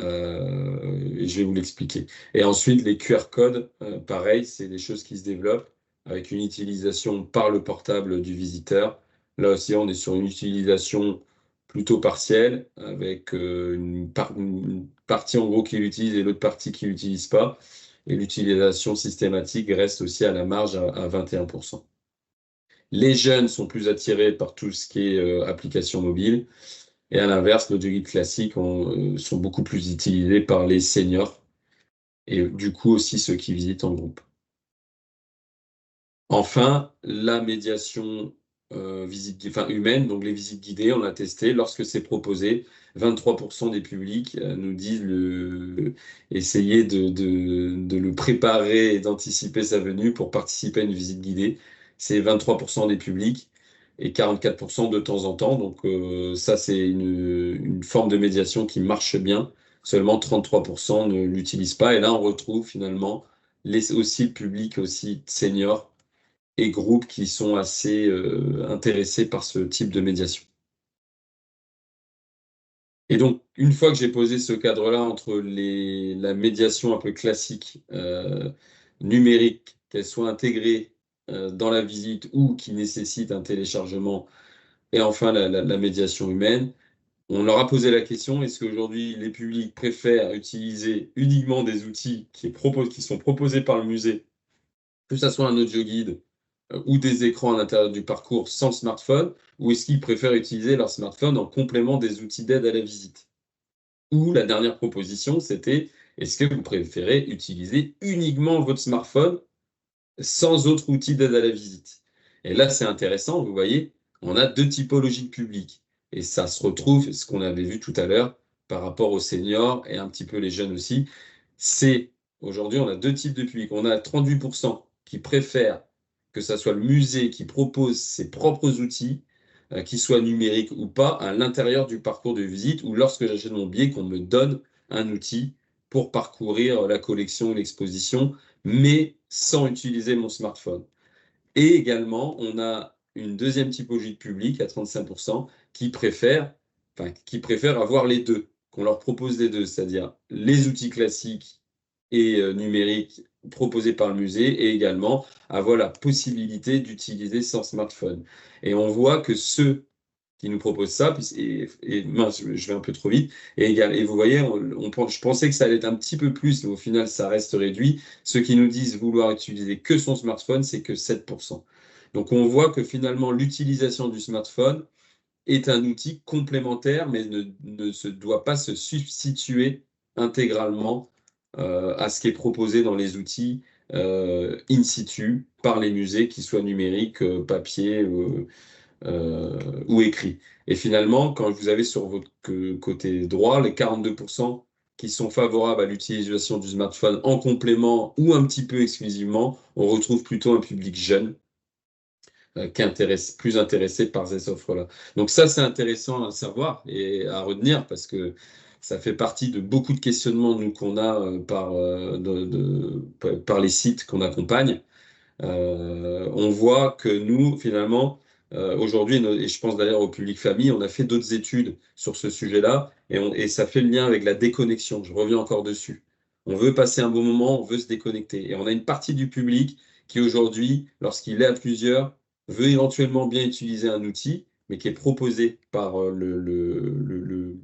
je vais vous l'expliquer. Et ensuite, les QR codes, pareil, c'est des choses qui se développent avec une utilisation par le portable du visiteur. Là aussi, on est sur une utilisation plutôt partielle, avec une partie en gros qui l'utilise et l'autre partie qui ne l'utilise pas. Et l'utilisation systématique reste aussi à la marge à 21%. Les jeunes sont plus attirés par tout ce qui est application mobile. Et à l'inverse, l'audio guide classique sont beaucoup plus utilisés par les seniors et du coup aussi ceux qui visitent en groupe. Enfin, la médiation humaine, donc les visites guidées, on a testé. Lorsque c'est proposé, 23% des publics nous disent essayer de le préparer et d'anticiper sa venue pour participer à une visite guidée. C'est 23% des publics et 44% de temps en temps. Donc ça, c'est une forme de médiation qui marche bien. Seulement 33% ne l'utilisent pas. Et là, on retrouve finalement aussi le public aussi senior et groupes qui sont assez intéressés par ce type de médiation. Et donc, une fois que j'ai posé ce cadre-là entre la médiation un peu classique, numérique, qu'elle soit intégrée dans la visite ou qui nécessite un téléchargement, et enfin la médiation humaine, on leur a posé la question, est-ce qu'aujourd'hui les publics préfèrent utiliser uniquement des outils qui sont proposés par le musée, que ce soit un audio guide ou des écrans à l'intérieur du parcours sans le smartphone, ou est-ce qu'ils préfèrent utiliser leur smartphone en complément des outils d'aide à la visite? Ou la dernière proposition, c'était, est-ce que vous préférez utiliser uniquement votre smartphone sans autre outil d'aide à la visite? Et là, c'est intéressant, vous voyez, on a deux typologies de publics. Et ça se retrouve, ce qu'on avait vu tout à l'heure, par rapport aux seniors et un petit peu les jeunes aussi, c'est Aujourd'hui, on a deux types de public. On a 38% qui préfèrent que ça soit le musée qui propose ses propres outils, qu'ils soient numériques ou pas, à l'intérieur du parcours de visite, ou lorsque j'achète mon billet, qu'on me donne un outil pour parcourir la collection, l'exposition, mais sans utiliser mon smartphone. Et également, on a une deuxième typologie de public à 35% qui préfèrent avoir les deux, qu'on leur propose les deux, c'est-à-dire les outils classiques et numériques proposés par le musée, et également avoir la possibilité d'utiliser son smartphone. Et on voit que ceux qui nous proposent ça, mince, je vais un peu trop vite, et vous voyez, je pensais que ça allait être un petit peu plus, mais au final, ça reste réduit. Ceux qui nous disent vouloir utiliser que son smartphone, c'est que 7%. Donc on voit que finalement, l'utilisation du smartphone est un outil complémentaire, mais ne se doit pas se substituer intégralement à ce qui est proposé dans les outils in situ par les musées, qu'ils soient numériques, papier ou écrit. Et finalement, quand vous avez sur votre côté droit les 42% qui sont favorables à l'utilisation du smartphone en complément ou un petit peu exclusivement, on retrouve plutôt un public jeune plus intéressé par ces offres-là. Donc ça, c'est intéressant à savoir et à retenir parce que ça fait partie de beaucoup de questionnements nous qu'on a par les sites qu'on accompagne. On voit que nous, finalement, aujourd'hui, et je pense d'ailleurs au public famille, on a fait d'autres études sur ce sujet-là et ça fait le lien avec la déconnexion. Je reviens encore dessus. On veut passer un bon moment, on veut se déconnecter. Et on a une partie du public qui aujourd'hui, lorsqu'il est à plusieurs, veut éventuellement bien utiliser un outil, mais qui est proposé par le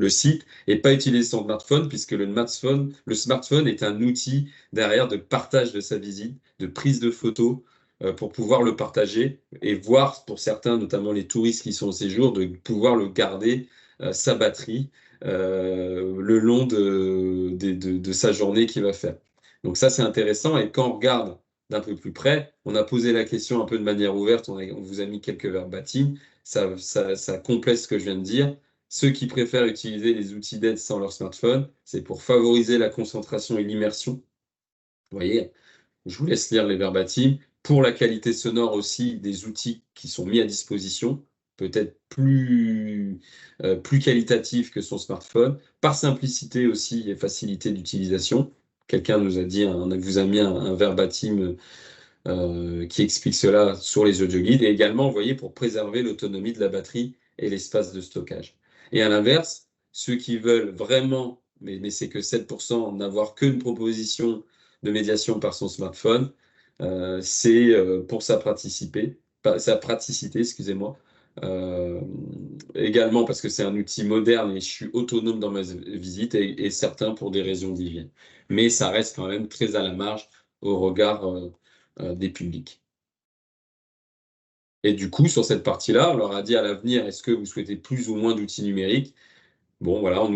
site et pas utiliser son smartphone, puisque le smartphone est un outil derrière de partage de sa visite, de prise de photos pour pouvoir le partager et voir pour certains, notamment les touristes qui sont au séjour, de pouvoir le garder sa batterie le long de sa journée qu'il va faire. Donc ça, c'est intéressant. Et quand on regarde d'un peu plus près, on a posé la question un peu de manière ouverte, on vous a mis quelques verbatims, ça complète ce que je viens de dire. Ceux qui préfèrent utiliser les outils d'aide sans leur smartphone, c'est pour favoriser la concentration et l'immersion. Vous voyez, je vous laisse lire les verbatims. Pour la qualité sonore aussi, des outils qui sont mis à disposition, peut-être plus qualitatifs que son smartphone. Par simplicité aussi et facilité d'utilisation. Quelqu'un nous a dit, vous a mis un verbatim qui explique cela sur les audioguides. Et également, vous voyez, pour préserver l'autonomie de la batterie et l'espace de stockage. Et à l'inverse, ceux qui veulent vraiment, mais c'est que 7%, n'avoir qu'une proposition de médiation par son smartphone, c'est pour sa praticité, excusez-moi. Également parce que c'est un outil moderne et je suis autonome dans ma visite et certains pour des raisons d'hygiène. Mais ça reste quand même très à la marge au regard des publics. Et du coup, sur cette partie-là, on leur a dit à l'avenir, est-ce que vous souhaitez plus ou moins d'outils numériques? Bon, voilà,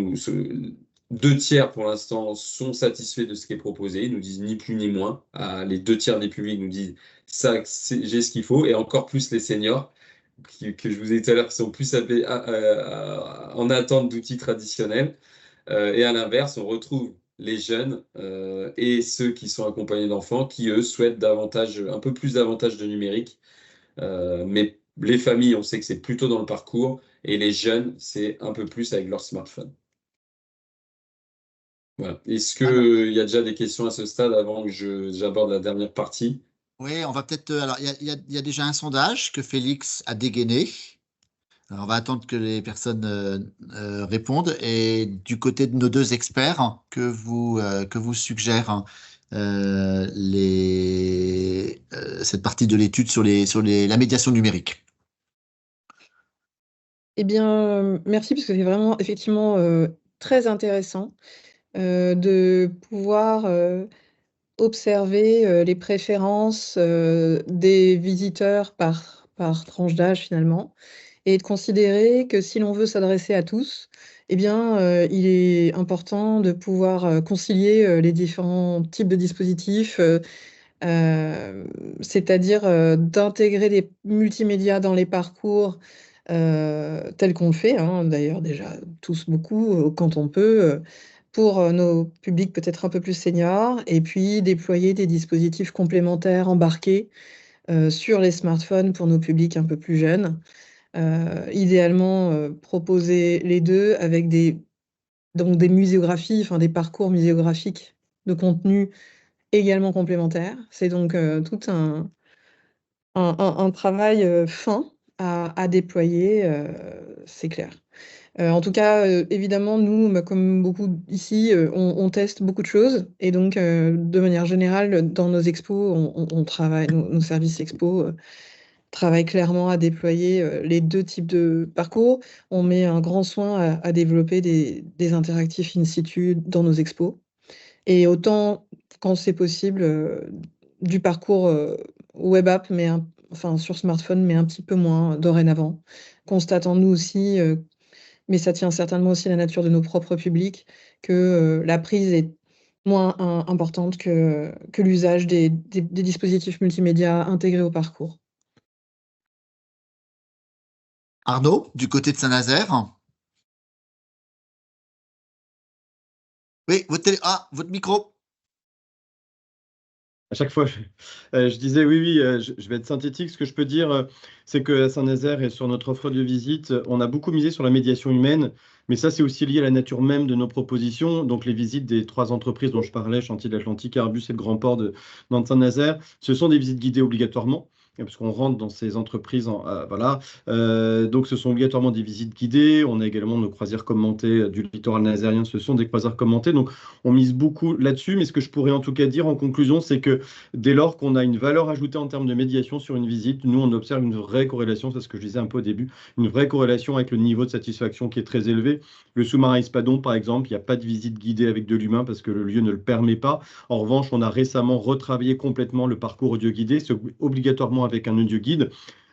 2/3 pour l'instant sont satisfaits de ce qui est proposé. Ils nous disent ni plus ni moins. Les 2/3 des publics nous disent ça, j'ai ce qu'il faut. Et encore plus les seniors, que je vous ai dit tout à l'heure, qui sont plus en attente d'outils traditionnels. Et à l'inverse, on retrouve les jeunes et ceux qui sont accompagnés d'enfants qui, eux, souhaitent un peu plus d'avantages de numérique. Mais les familles, on sait que c'est plutôt dans le parcours, et les jeunes, c'est un peu plus avec leur smartphone. Voilà. Est-ce qu'il y a déjà des questions à ce stade avant que j'aborde la dernière partie? Oui, on va peut-être. Alors, il y a déjà un sondage que Félix a dégainé. Alors, on va attendre que les personnes répondent. Et du côté de nos deux experts, que vous suggèrent cette partie de l'étude sur la médiation numérique? Eh bien, merci, parce que c'est vraiment effectivement très intéressant de pouvoir observer les préférences des visiteurs par tranche d'âge finalement, et de considérer que si l'on veut s'adresser à tous, eh bien, il est important de pouvoir concilier les différents types de dispositifs, c'est-à-dire d'intégrer des multimédias dans les parcours tel qu'on le fait, hein, d'ailleurs déjà tous beaucoup quand on peut, pour nos publics peut-être un peu plus seniors, et puis déployer des dispositifs complémentaires embarqués sur les smartphones pour nos publics un peu plus jeunes. Idéalement, proposer les deux avec donc des muséographies, enfin des parcours muséographiques de contenu également complémentaires. C'est donc tout un travail fin à déployer, c'est clair. En tout cas, évidemment, nous, comme beaucoup ici, on teste beaucoup de choses. Et donc, de manière générale, dans nos expos, on travaille, nos services expos travaillent clairement à déployer les deux types de parcours. On met un grand soin à développer des interactifs in situ dans nos expos. Et autant, quand c'est possible, du parcours web app, enfin sur smartphone, mais un petit peu moins dorénavant. Constatons nous aussi, mais ça tient certainement aussi à la nature de nos propres publics, que la prise est moins importante que l'usage des dispositifs multimédia intégrés au parcours. Arnaud, du côté de Saint-Nazaire. Oui, votre micro. À chaque fois, je disais oui, je vais être synthétique. Ce que je peux dire, c'est qu'à Saint-Nazaire et sur notre offre de visite, on a beaucoup misé sur la médiation humaine, mais ça, c'est aussi lié à la nature même de nos propositions. Donc, les visites des 3 entreprises dont je parlais, Chantier de l'Atlantique, Airbus et le Grand Port de Saint-Nazaire, ce sont des visites guidées obligatoirement, parce qu'on rentre dans ces entreprises, voilà. Donc, ce sont obligatoirement des visites guidées. On a également nos croisières commentées du littoral nazérien. Ce sont des croisières commentées. Donc, on mise beaucoup là-dessus. Mais ce que je pourrais en tout cas dire en conclusion, c'est que dès lors qu'on a une valeur ajoutée en termes de médiation sur une visite, nous, on observe une vraie corrélation, c'est ce que je disais un peu au début, une vraie corrélation avec le niveau de satisfaction qui est très élevé. Le sous-marin Espadon, par exemple, il n'y a pas de visite guidée avec de l'humain parce que le lieu ne le permet pas. En revanche, on a récemment retravaillé complètement le parcours audio guidé, c'est obligatoirement avec un audio guide.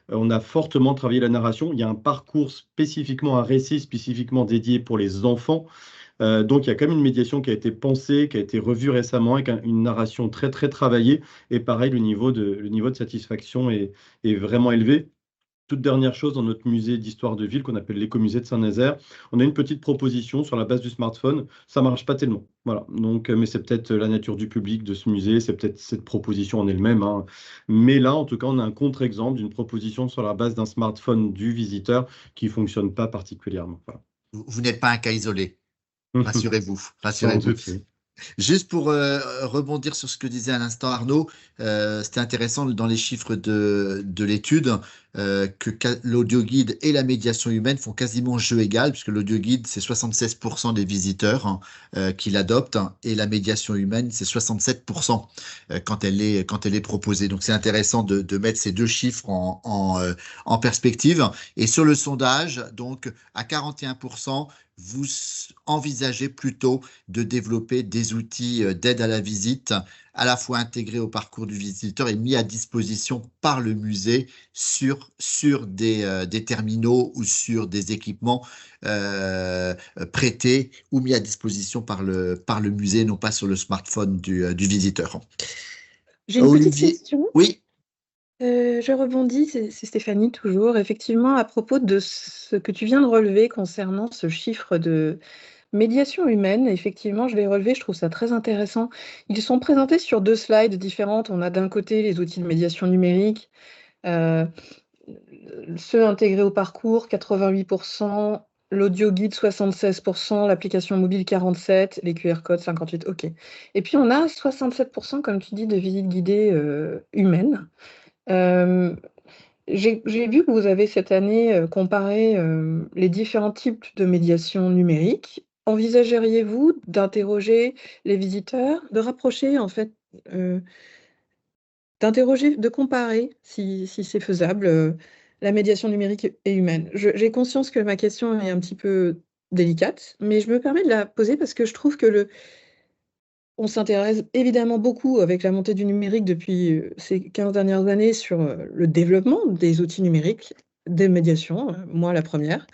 On a fortement travaillé la narration. Il y a un parcours spécifiquement, un récit spécifiquement dédié pour les enfants. Donc, il y a quand même une médiation qui a été pensée, qui a été revue récemment, avec une narration très, très travaillée. Et pareil, le niveau de satisfaction est vraiment élevé. Toute dernière chose, dans notre musée d'histoire de ville, qu'on appelle l'écomusée de Saint-Nazaire, on a une petite proposition sur la base du smartphone. Ça ne marche pas tellement. Voilà. Donc, mais c'est peut-être la nature du public de ce musée, c'est peut-être cette proposition en elle-même, hein. Mais là, en tout cas, on a un contre-exemple d'une proposition sur la base d'un smartphone du visiteur qui ne fonctionne pas particulièrement. Voilà. Vous n'êtes pas un cas isolé. Rassurez-vous, Sans rassurez-vous. doute, oui. Juste pour rebondir sur ce que disait à l'instant Arnaud, c'était intéressant dans les chiffres de l'étude que l'audio guide et la médiation humaine font quasiment jeu égal, puisque l'audio guide, c'est 76% des visiteurs qui l'adoptent, et la médiation humaine, c'est 67% quand elle est proposée. Donc c'est intéressant de mettre ces deux chiffres en perspective. Et sur le sondage, donc à 41%, vous envisagez plutôt de développer des outils d'aide à la visite, à la fois intégrés au parcours du visiteur et mis à disposition par le musée sur des terminaux ou sur des équipements prêtés ou mis à disposition par le musée, non pas sur le smartphone du visiteur. J'ai une petite question. Oui. Je rebondis, c'est Stéphanie toujours, effectivement, à propos de ce que tu viens de relever concernant ce chiffre de médiation humaine. Effectivement, je l'ai relevé, je trouve ça très intéressant. Ils sont présentés sur 2 slides différentes. On a d'un côté les outils de médiation numérique, ceux intégrés au parcours, 88%, l'audio guide, 76%, l'application mobile, 47%, les QR codes, 58%, ok. Et puis on a 67%, comme tu dis, de visites guidées humaines. J'ai vu que vous avez cette année comparé les différents types de médiation numérique. Envisageriez-vous d'interroger les visiteurs, de rapprocher en fait, de comparer, si c'est faisable, la médiation numérique et humaine? J'ai conscience que ma question est un petit peu délicate, mais je me permets de la poser parce que je trouve que on s'intéresse évidemment beaucoup avec la montée du numérique depuis ces 15 dernières années sur le développement des outils numériques de médiation, moi la première.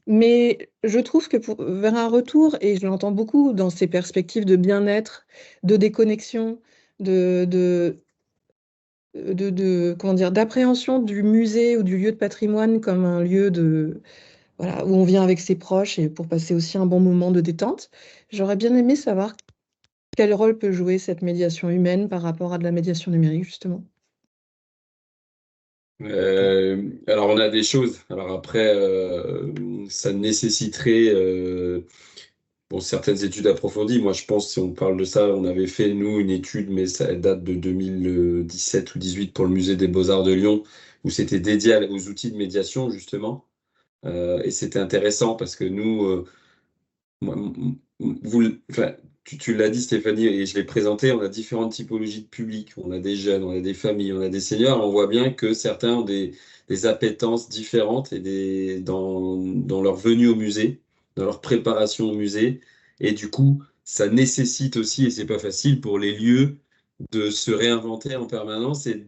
Mais je trouve que vers un retour, et je l'entends beaucoup dans ces perspectives de bien-être, de déconnexion, comment dire, d'appréhension du musée ou du lieu de patrimoine comme un lieu voilà, où on vient avec ses proches et pour passer aussi un bon moment de détente. J'aurais bien aimé savoir quel rôle peut jouer cette médiation humaine par rapport à de la médiation numérique, justement. Alors, on a des choses. Alors après, ça nécessiterait bon, certaines études approfondies. Moi, je pense, si on parle de ça, on avait fait, nous, une étude, mais ça date de 2017 ou 2018 pour le Musée des Beaux-Arts de Lyon, où c'était dédié aux outils de médiation, justement. Et c'était intéressant parce que nous, enfin, tu l'as dit, Stéphanie, et je l'ai présenté, on a différentes typologies de publics. On a des jeunes, on a des familles, on a des seniors. On voit bien que certains ont des appétences différentes et dans leur venue au musée, dans leur préparation au musée. Et du coup, ça nécessite aussi, et c'est pas facile pour les lieux, de se réinventer en permanence et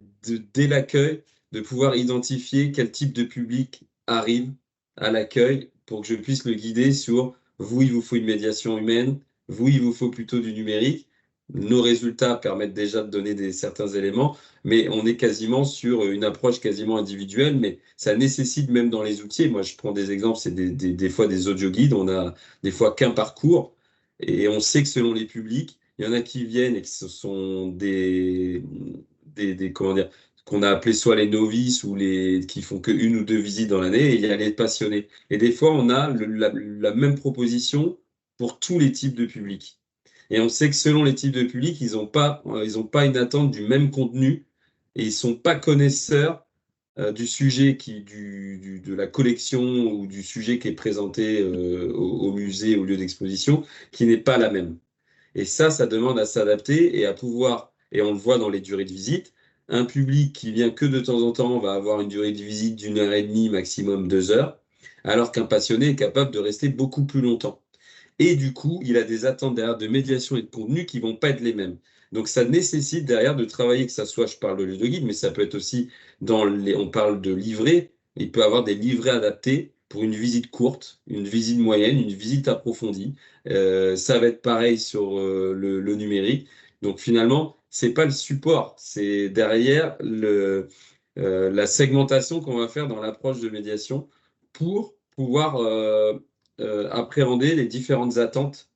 dès l'accueil, de pouvoir identifier quel type de public arrive à l'accueil pour que je puisse le guider sur vous, il vous faut une médiation humaine. Vous, il vous faut plutôt du numérique. Nos résultats permettent déjà de donner certains éléments, mais on est quasiment sur une approche quasiment individuelle, mais ça nécessite même dans les outils. Moi, je prends des exemples, c'est des fois des audio guides, on a des fois qu'un parcours, et on sait que selon les publics, il y en a qui viennent et que ce sont comment dire, qu'on a appelé soit les novices ou les qui font que une ou deux visites dans l'année, et il y a les passionnés. Et des fois, on a la même proposition pour tous les types de publics. Et on sait que selon les types de publics, ils ont pas une attente du même contenu et ils sont pas connaisseurs du sujet de la collection ou du sujet qui est présenté au musée, au lieu d'exposition, qui n'est pas la même. Et ça demande à s'adapter et à pouvoir, et on le voit dans les durées de visite, un public qui vient que de temps en temps va avoir une durée de visite d'1 heure et demie, maximum 2 heures, alors qu'un passionné est capable de rester beaucoup plus longtemps. Et du coup, il a des attentes derrière de médiation et de contenu qui vont pas être les mêmes. Donc ça nécessite derrière de travailler, que ça soit, je parle de lieu de guide, mais ça peut être aussi on parle de livrets, il peut y avoir des livrets adaptés pour une visite courte, une visite moyenne, une visite approfondie. Ça va être pareil sur le numérique. Donc finalement, c'est pas le support, c'est derrière la segmentation qu'on va faire dans l'approche de médiation pour pouvoir appréhender les différentes attentes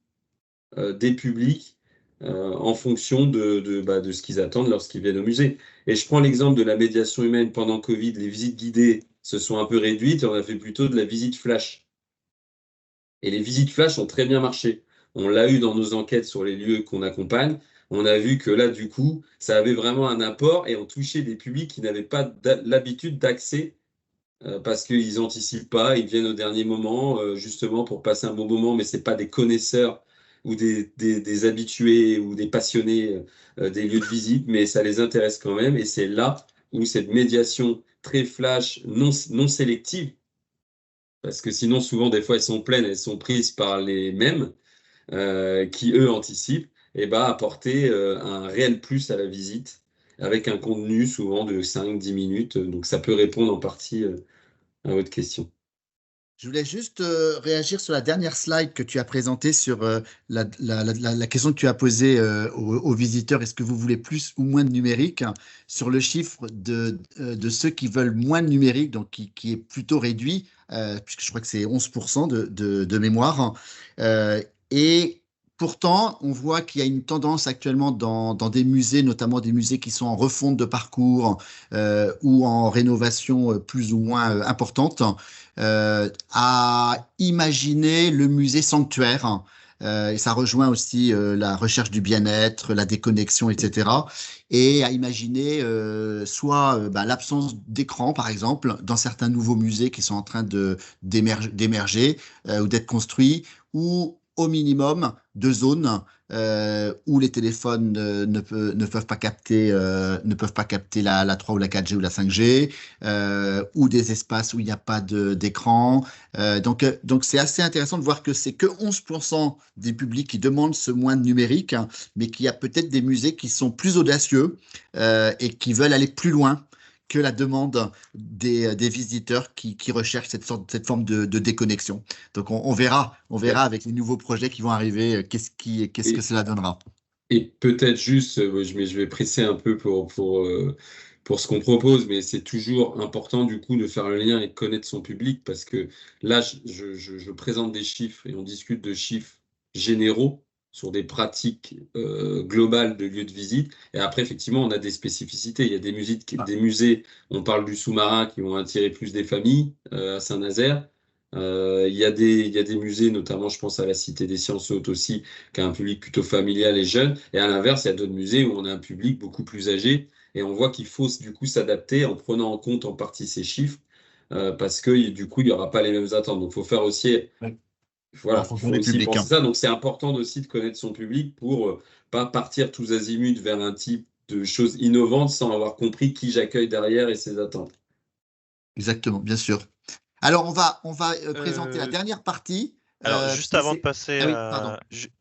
des publics en fonction de ce qu'ils attendent lorsqu'ils viennent au musée. Et je prends l'exemple de la médiation humaine pendant Covid, les visites guidées se sont un peu réduites et on a fait plutôt de la visite flash. Et les visites flash ont très bien marché. On l'a eu dans nos enquêtes sur les lieux qu'on accompagne. On a vu que là, du coup, ça avait vraiment un apport et on touchait des publics qui n'avaient pas l'habitude d'accès parce qu'ils n'anticipent pas, ils viennent au dernier moment, justement pour passer un bon moment, mais ce n'est pas des connaisseurs ou des habitués ou des passionnés des lieux de visite, mais ça les intéresse quand même. Et c'est là où cette médiation très flash, non sélective, parce que sinon, souvent, des fois, elles sont pleines, elles sont prises par les mêmes, qui, eux, anticipent, et bah, apporter un réel plus à la visite, avec un contenu souvent de 5-10 minutes. Donc, ça peut répondre en partie à votre question. Je voulais juste réagir sur la dernière slide que tu as présentée sur la question que tu as posée aux visiteurs. Est-ce que vous voulez plus ou moins de numérique? Sur le chiffre de ceux qui veulent moins de numérique, donc qui est plutôt réduit, puisque je crois que c'est 11% de mémoire. Et pourtant, on voit qu'il y a une tendance actuellement dans des musées, notamment des musées qui sont en refonte de parcours ou en rénovation plus ou moins importante, à imaginer le musée sanctuaire. Et ça rejoint aussi la recherche du bien-être, la déconnexion, etc. Et à imaginer soit l'absence d'écran, par exemple, dans certains nouveaux musées qui sont en train d'émerger ou d'être construits, ou au minimum de zones où les téléphones ne peuvent pas capter, la 3 ou la 4G ou la 5G, ou des espaces où il n'y a pas d'écran. Donc c'est assez intéressant de voir que c'est que 11% des publics qui demandent ce moins de numérique, hein, mais qu'il y a peut-être des musées qui sont plus audacieux et qui veulent aller plus loin que la demande des visiteurs qui recherchent cette forme de déconnexion. Donc on verra avec les nouveaux projets qui vont arriver, qu'est-ce que cela donnera. Et peut-être juste, je vais presser un peu pour ce qu'on propose, mais c'est toujours important du coup de faire le lien et de connaître son public parce que là, je présente des chiffres et on discute de chiffres généraux sur des pratiques globales de lieux de visite. Et après, effectivement, on a des spécificités. Il y a des musées, on parle du sous-marin qui vont attirer plus des familles à Saint-Nazaire. Il y a des musées, notamment je pense à la Cité des Sciences Hautes aussi, qui a un public plutôt familial et jeune. Et à l'inverse, il y a d'autres musées où on a un public beaucoup plus âgé. Et on voit qu'il faut du coup s'adapter en prenant en compte en partie ces chiffres, parce que du coup, il n'y aura pas les mêmes attentes. Donc il faut faire aussi, Ouais. voilà, En il fonction faut des aussi publics. penser ça. Donc c'est important aussi de connaître son public pour pas partir tous azimuts vers un type de choses innovantes sans avoir compris qui j'accueille derrière et ses attentes. Exactement, bien sûr. Alors, on va présenter la Euh, dernière partie. Alors, juste Puis avant de passer Ah oui, pardon. à...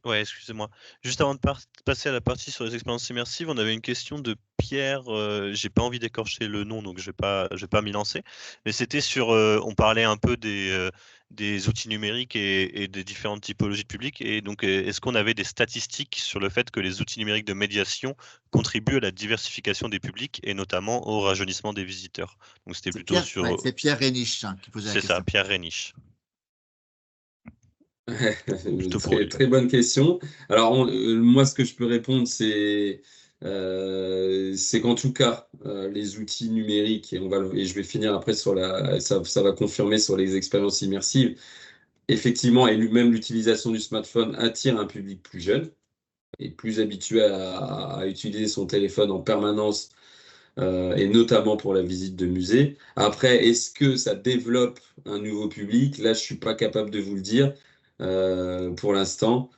Ouais, excusez-moi. Juste avant de passer à la partie sur les expériences immersives, on avait une question de Pierre. J'ai pas envie d'écorcher le nom, donc je vais pas m'y lancer. Mais c'était sur... on parlait un peu des outils numériques et des différentes typologies de public. Et donc, est-ce qu'on avait des statistiques sur le fait que les outils numériques de médiation contribuent à la diversification des publics et notamment au rajeunissement des visiteurs? Donc, c'était plutôt sur... C'est Pierre Réniche qui posait la C'est ça, question. Pierre Réniche. Plutôt pour Très, lui. très bonne question. Alors, moi, ce que je peux répondre, c'est qu'en tout cas, les outils numériques, et je vais finir après ça va confirmer sur les expériences immersives, effectivement, et même l'utilisation du smartphone attire un public plus jeune et plus habitué à utiliser son téléphone en permanence, et notamment pour la visite de musée. Après, est-ce que ça développe un nouveau public? Là, je suis pas capable de vous le dire pour l'instant,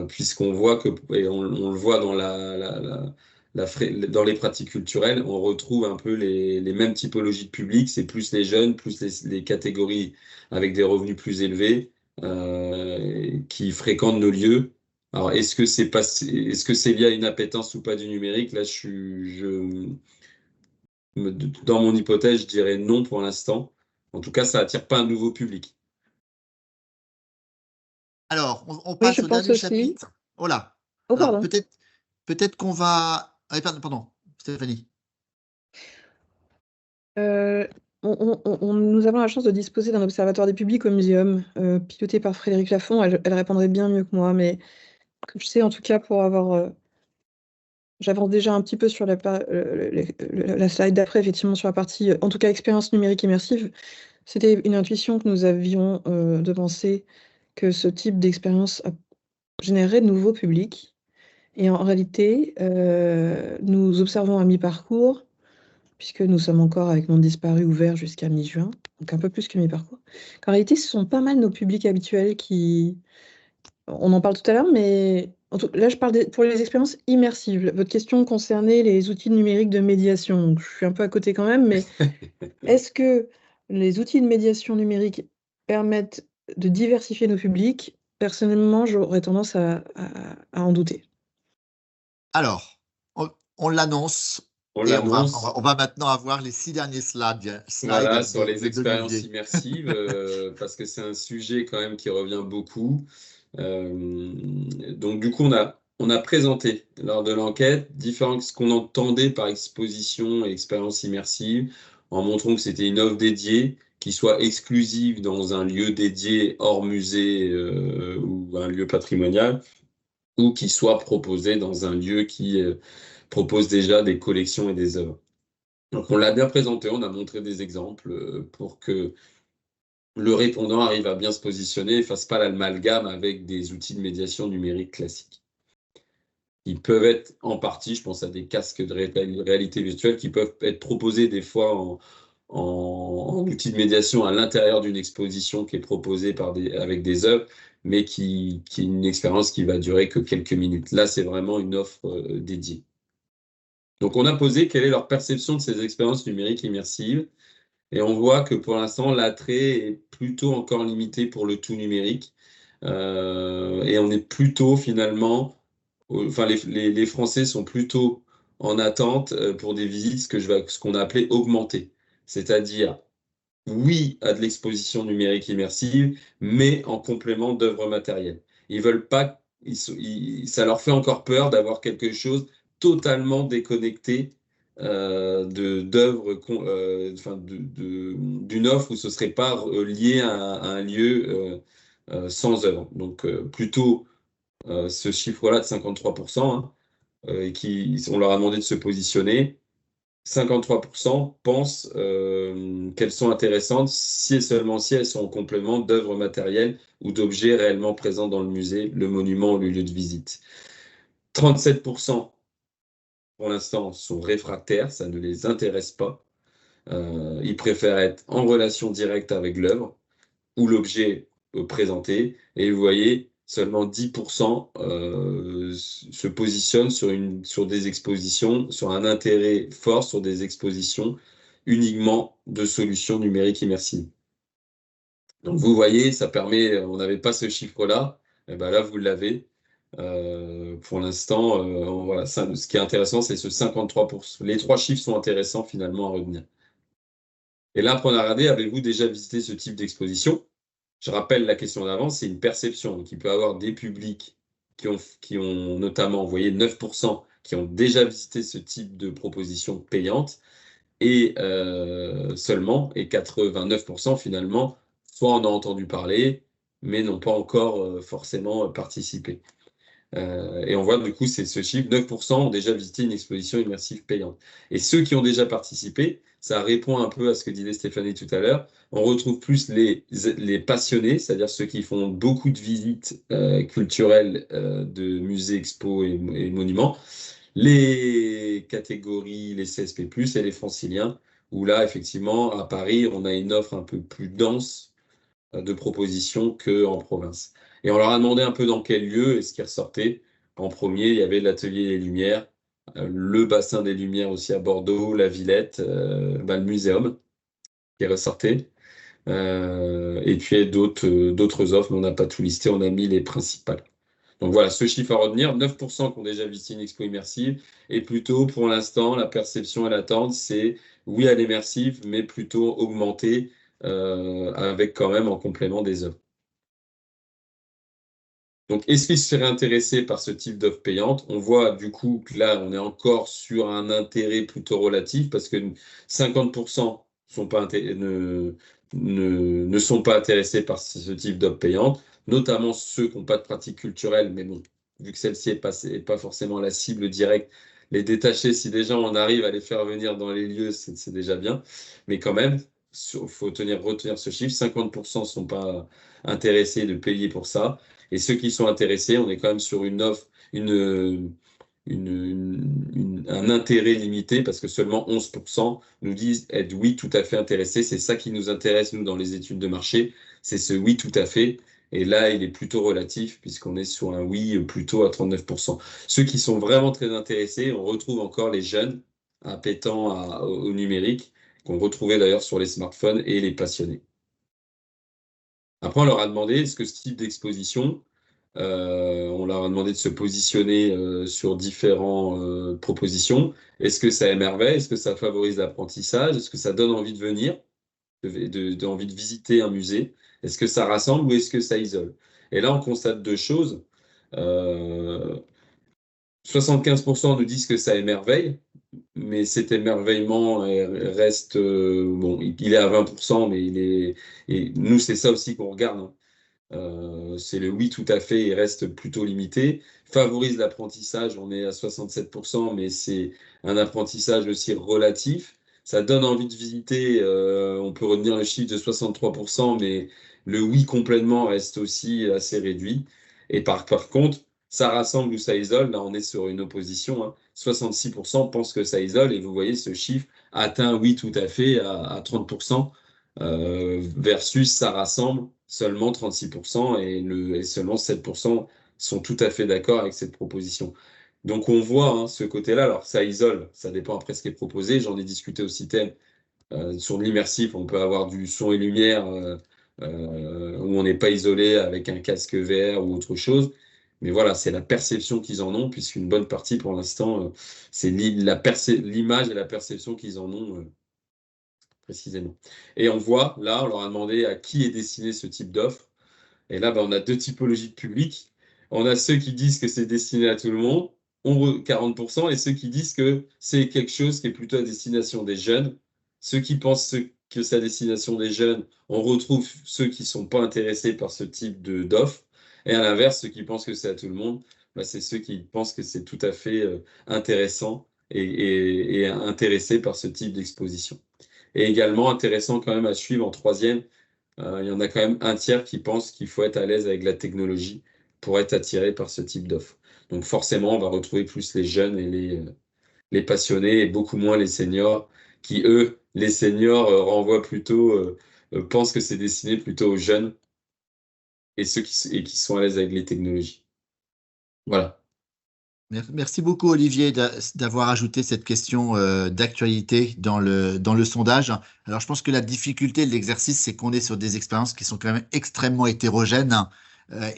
puisqu'on voit que, et on le voit dans dans les pratiques culturelles, on retrouve un peu les mêmes typologies de public. C'est plus les jeunes, plus les catégories avec des revenus plus élevés qui fréquentent nos lieux. Alors, est-ce que c'est lié à une appétence ou pas du numérique? Là, dans mon hypothèse, je dirais non pour l'instant. En tout cas, ça attire pas un nouveau public. Alors, on Oui, passe je au pense dernier aussi. chapitre. Oh là. Oh, Alors, pardon. peut-être qu'on va. Ah, pardon, Stéphanie. Nous avons la chance de disposer d'un observatoire des publics au muséum, piloté par Frédéric Lafont. Elle répondrait bien mieux que moi, mais je sais en tout cas pour avoir... j'avance déjà un petit peu sur la slide d'après, effectivement, sur la partie, en tout cas, expérience numérique immersive. C'était une intuition que nous avions de penser que ce type d'expérience générerait de nouveaux publics. Et en réalité, nous observons à mi-parcours, puisque nous sommes encore avec Monde Disparu ouvert jusqu'à mi-juin, donc un peu plus que mi-parcours, qu'en réalité, ce sont pas mal nos publics habituels qui... On en parle tout à l'heure, mais là, je parle pour les expériences immersives. Votre question concernait les outils numériques de médiation. Donc, je suis un peu à côté quand même, mais est-ce que les outils de médiation numérique permettent de diversifier nos publics? Personnellement, j'aurais tendance à en douter. Alors, on l'annonce. On Et l'annonce. on va maintenant avoir les 6 derniers slides Voilà, sur les expériences d'Olivier. immersives, parce que c'est un sujet quand même qui revient beaucoup. Donc du coup, on a présenté lors de l'enquête ce qu'on entendait par exposition et expérience immersive, en montrant que c'était une offre dédiée, qui soit exclusive dans un lieu dédié hors musée ou un lieu patrimonial, ou qui soit proposée dans un lieu qui propose déjà des collections et des œuvres. Donc on l'a bien présenté, on a montré des exemples pour que le répondant arrive à bien se positionner et ne fasse pas l'amalgame avec des outils de médiation numérique classiques. Ils peuvent être en partie, je pense à des casques de réalité virtuelle qui peuvent être proposés des fois en outils de médiation à l'intérieur d'une exposition qui est proposée avec des œuvres, mais qui est une expérience qui va durer que quelques minutes. Là, c'est vraiment une offre dédiée. Donc, on a posé quelle est leur perception de ces expériences numériques immersives. Et on voit que pour l'instant, l'attrait est plutôt encore limité pour le tout numérique. Et on est plutôt finalement, enfin les Français sont plutôt en attente pour des visites, ce qu'on a appelé augmentées. C'est-à-dire, oui, à de l'exposition numérique immersive, mais en complément d'œuvres matérielles. Ils veulent pas, ça leur fait encore peur d'avoir quelque chose totalement déconnecté d'une offre où ce ne serait pas lié à un lieu sans œuvre. Donc, plutôt ce chiffre-là de 53%, hein, on leur a demandé de se positionner. 53% pensent qu'elles sont intéressantes si et seulement si elles sont en complément d'œuvres matérielles ou d'objets réellement présents dans le musée, le monument ou le lieu de visite. 37% pour l'instant sont réfractaires, ça ne les intéresse pas. Ils préfèrent être en relation directe avec l'œuvre ou l'objet présenté. Et vous voyez, seulement 10% se positionnent sur des expositions, sur un intérêt fort sur des expositions uniquement de solutions numériques immersives. Donc vous voyez, ça permet, on n'avait pas ce chiffre-là, et ben là vous l'avez. Pour l'instant, voilà, ce qui est intéressant, c'est ce 53%. Les trois chiffres sont intéressants finalement à retenir. Et là, après on a regardé, avez-vous déjà visité ce type d'exposition? Je rappelle la question d'avant, c'est une perception. Donc, il peut y avoir des publics qui ont notamment envoyé 9% qui ont déjà visité ce type de proposition payante et seulement, et 89% finalement, soit en ont entendu parler, mais n'ont pas encore forcément participé. Et on voit du coup, c'est ce chiffre, 9% ont déjà visité une exposition immersive payante. Et ceux qui ont déjà participé, ça répond un peu à ce que disait Stéphanie tout à l'heure, on retrouve plus les passionnés, c'est-à-dire ceux qui font beaucoup de visites culturelles de musées, expos et monuments, les catégories, les CSP+, et les franciliens, où là, effectivement, à Paris, on a une offre un peu plus dense de propositions qu'en province. Et on leur a demandé un peu dans quel lieu, et ce qui ressortait. En premier, il y avait l'Atelier des Lumières, le Bassin des Lumières aussi à Bordeaux, la Villette, le Muséum qui ressortait. Et puis d'autres offres, mais on n'a pas tout listé, on a mis les principales. Donc voilà, ce chiffre à retenir, 9% qui ont déjà visité une expo immersive, et plutôt pour l'instant, la perception et l'attente, c'est oui à l'immersive, mais plutôt augmenté avec quand même en complément des œuvres. Donc, est-ce qu'ils seraient intéressés par ce type d'offre payante? On voit du coup que là, on est encore sur un intérêt plutôt relatif parce que 50% ne sont pas intéressés par ce type d'offre payante, notamment ceux qui n'ont pas de pratique culturelle, mais bon, vu que celle-ci n'est pas forcément la cible directe, les détacher, si déjà on arrive à les faire venir dans les lieux, c'est déjà bien. Mais quand même, il faut retenir ce chiffre, 50% ne sont pas intéressés de payer pour ça. Et ceux qui sont intéressés, on est quand même sur une offre, un intérêt limité parce que seulement 11% nous disent être oui, tout à fait intéressés. C'est ça qui nous intéresse, nous, dans les études de marché. C'est ce oui, tout à fait. Et là, il est plutôt relatif puisqu'on est sur un oui plutôt à 39%. Ceux qui sont vraiment très intéressés, on retrouve encore les jeunes appétants au numérique, qu'on retrouvait d'ailleurs sur les smartphones et les passionnés. Après, on leur a demandé, est-ce que ce type d'exposition, on leur a demandé de se positionner sur différentes propositions. Est-ce que ça émerveille? Est-ce que ça favorise l'apprentissage? Est-ce que ça donne envie de venir, envie de visiter un musée? Est-ce que ça rassemble ou est-ce que ça isole? Et là, on constate deux choses. 75% nous disent que ça émerveille, mais cet émerveillement reste, bon, il est à 20%, mais et nous, c'est ça aussi qu'on regarde, hein. C'est le oui tout à fait, il reste plutôt limité. Favorise l'apprentissage, on est à 67%, mais c'est un apprentissage aussi relatif. Ça donne envie de visiter, on peut retenir le chiffre de 63%, mais le oui complètement reste aussi assez réduit. Et par contre, ça rassemble ou ça isole, là on est sur une opposition, hein. 66% pensent que ça isole, et vous voyez ce chiffre atteint oui tout à fait à 30%, versus ça rassemble seulement 36% et seulement 7% sont tout à fait d'accord avec cette proposition. Donc on voit hein, ce côté-là, alors ça isole, ça dépend après ce qui est proposé, j'en ai discuté au CITEM, sur l'immersif, on peut avoir du son et lumière où on n'est pas isolé avec un casque VR ou autre chose. Mais voilà, c'est la perception qu'ils en ont, puisqu'une bonne partie pour l'instant, c'est l'image et la perception qu'ils en ont précisément. Et on voit, là, on leur a demandé à qui est destiné ce type d'offre. Et là, on a deux typologies de publics. On a ceux qui disent que c'est destiné à tout le monde, 40%, et ceux qui disent que c'est quelque chose qui est plutôt à destination des jeunes. Ceux qui pensent que c'est à destination des jeunes, on retrouve ceux qui ne sont pas intéressés par ce type d'offre. Et à l'inverse, ceux qui pensent que c'est à tout le monde, bah, c'est ceux qui pensent que c'est tout à fait intéressant et intéressés par ce type d'exposition. Et également intéressant quand même à suivre en troisième, il y en a quand même un tiers qui pense qu'il faut être à l'aise avec la technologie pour être attiré par ce type d'offre. Donc forcément, on va retrouver plus les jeunes et les passionnés et beaucoup moins les seniors qui, eux, les seniors renvoient plutôt, pensent que c'est destiné plutôt aux jeunes et ceux qui sont à l'aise avec les technologies. Voilà. Merci beaucoup, Olivier, d'avoir ajouté cette question d'actualité dans le sondage. Alors, je pense que la difficulté de l'exercice, c'est qu'on est sur des expériences qui sont quand même extrêmement hétérogènes.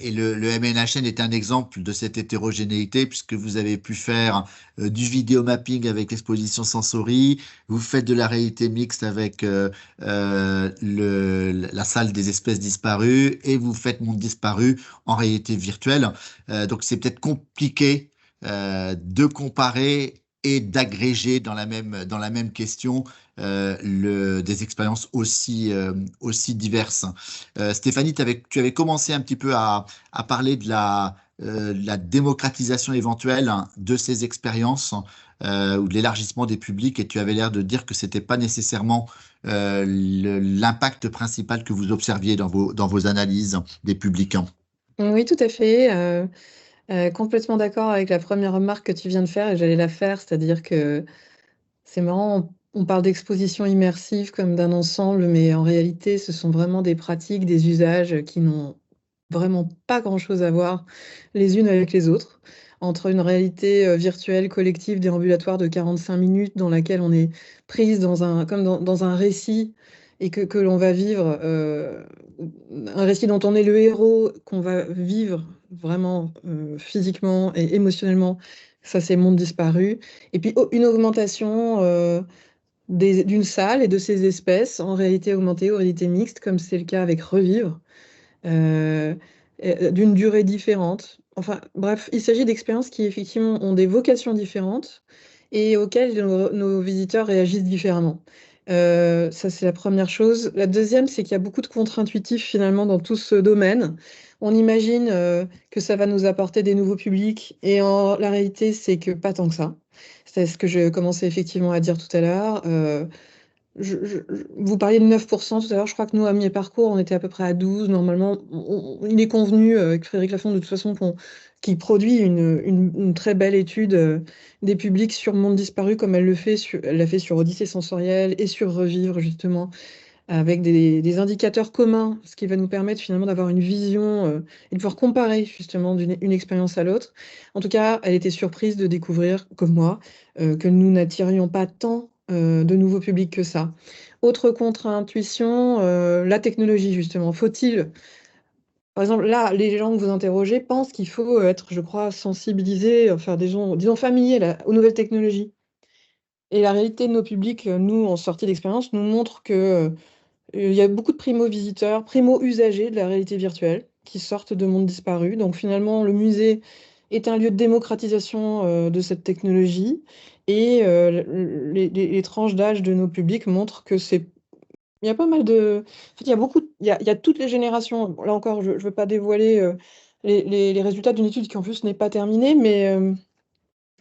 Et le MNHN est un exemple de cette hétérogénéité, puisque vous avez pu faire du vidéo mapping avec l'exposition Sensory, vous faites de la réalité mixte avec la salle des espèces disparues, et vous faites Monde Disparu en réalité virtuelle. Donc, c'est peut-être compliqué de comparer et d'agréger dans la même question des expériences aussi diverses. Stéphanie, tu avais commencé un petit peu à parler de la démocratisation éventuelle de ces expériences ou de l'élargissement des publics, et tu avais l'air de dire que ce n'était pas nécessairement l'impact principal que vous observiez dans vos analyses des publics. Oui, tout à fait. Complètement d'accord avec la première remarque que tu viens de faire, et j'allais la faire, c'est-à-dire que c'est marrant, on parle d'exposition immersive comme d'un ensemble, mais en réalité, ce sont vraiment des pratiques, des usages qui n'ont vraiment pas grand-chose à voir les unes avec les autres. Entre une réalité virtuelle, collective, déambulatoire de 45 minutes dans laquelle on est prise comme dans un récit et que l'on va vivre, un récit dont on est le héros, qu'on va vivre vraiment physiquement et émotionnellement, ça c'est Monde Disparu. Et puis une augmentation d'une salle et de ses espèces en réalité augmentée ou réalité mixte, comme c'est le cas avec Revivre, euh, d'une durée différente. Enfin, bref, il s'agit d'expériences qui effectivement ont des vocations différentes et auxquelles nos visiteurs réagissent différemment. Ça, c'est la première chose. La deuxième, c'est qu'il y a beaucoup de contre-intuitifs finalement dans tout ce domaine. On imagine que ça va nous apporter des nouveaux publics et en la réalité, c'est que pas tant que ça. C'est ce que je commençais effectivement à dire tout à l'heure. Vous parliez de 9% tout à l'heure, je crois que nous, à mi-parcours, on était à peu près à 12. Normalement, il est convenu avec Frédéric Lafond de toute façon qu'il produit une très belle étude des publics sur Monde Disparu, comme elle l'a fait sur Odyssée Sensorielle et sur Revivre, justement, avec des indicateurs communs, ce qui va nous permettre finalement d'avoir une vision et de pouvoir comparer justement d'une expérience à l'autre. En tout cas, elle était surprise de découvrir, comme moi, que nous n'attirions pas tant de nouveaux publics que ça. Autre contre-intuition, la technologie, justement. Faut-il, par exemple, là, les gens que vous interrogez pensent qu'il faut être, je crois, sensibilisé, enfin, disons familier aux nouvelles technologies. Et la réalité de nos publics, nous, en sortie d'expérience, nous montre que il y a beaucoup de primo-visiteurs, primo-usagers de la réalité virtuelle qui sortent de Monde Disparu. Donc finalement, le musée est un lieu de démocratisation de cette technologie. Et les tranches d'âge de nos publics montrent que c'est... Il y a pas mal de... En fait, il y a beaucoup... il y a toutes les générations. Bon, là encore, je ne veux pas dévoiler les résultats d'une étude qui en plus n'est pas terminée, mais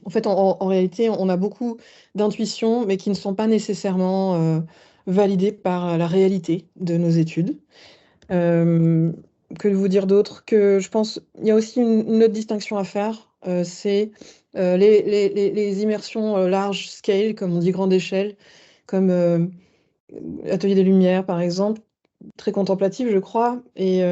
en fait, en réalité, on a beaucoup d'intuitions, mais qui ne sont pas nécessairement validées par la réalité de nos études. Euh, que vous dire d'autre? Que je pense, il y a aussi une autre distinction à faire, c'est les immersions large scale, comme on dit grande échelle, comme Atelier des Lumières, par exemple, très contemplatif, je crois, et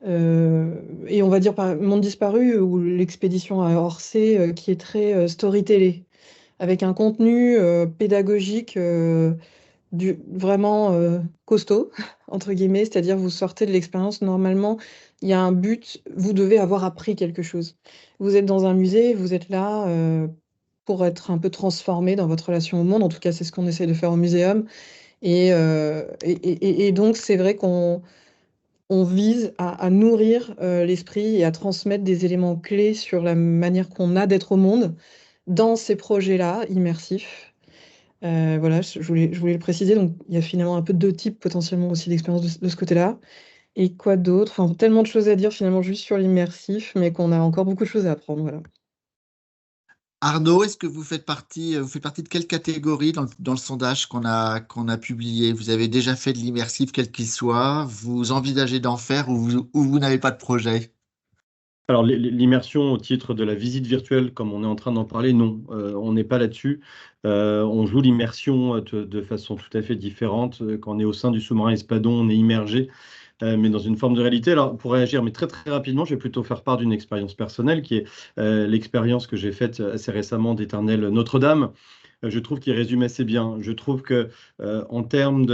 on va dire par Monde Disparu ou l'expédition à Orsay qui est très storytellé, avec un contenu pédagogique vraiment costaud, entre guillemets, c'est-à-dire vous sortez de l'expérience, normalement, il y a un but, vous devez avoir appris quelque chose. Vous êtes dans un musée, vous êtes là pour être un peu transformé dans votre relation au monde, en tout cas c'est ce qu'on essaie de faire au muséum, et donc c'est vrai qu'on on vise à nourrir l'esprit et à transmettre des éléments clés sur la manière qu'on a d'être au monde dans ces projets-là immersifs. Voilà, je voulais le préciser. Donc, il y a finalement un peu deux types potentiellement aussi d'expériences de ce côté-là. Et quoi d'autre? Enfin, tellement de choses à dire finalement juste sur l'immersif, mais qu'on a encore beaucoup de choses à apprendre. Voilà. Arnaud, est-ce que vous faites partie de quelle catégorie dans le sondage qu'on a publié? Vous avez déjà fait de l'immersif, quel qu'il soit? Vous envisagez d'en faire ou vous n'avez pas de projet? Alors, l'immersion au titre de la visite virtuelle, comme on est en train d'en parler, non, on n'est pas là-dessus. On joue l'immersion de façon tout à fait différente. Quand on est au sein du sous-marin Espadon, on est immergé, mais dans une forme de réalité. Alors, pour réagir, mais très très rapidement, je vais plutôt faire part d'une expérience personnelle qui est l'expérience que j'ai faite assez récemment d'Éternel Notre-Dame. Je trouve qu'il résume assez bien. Je trouve que en termes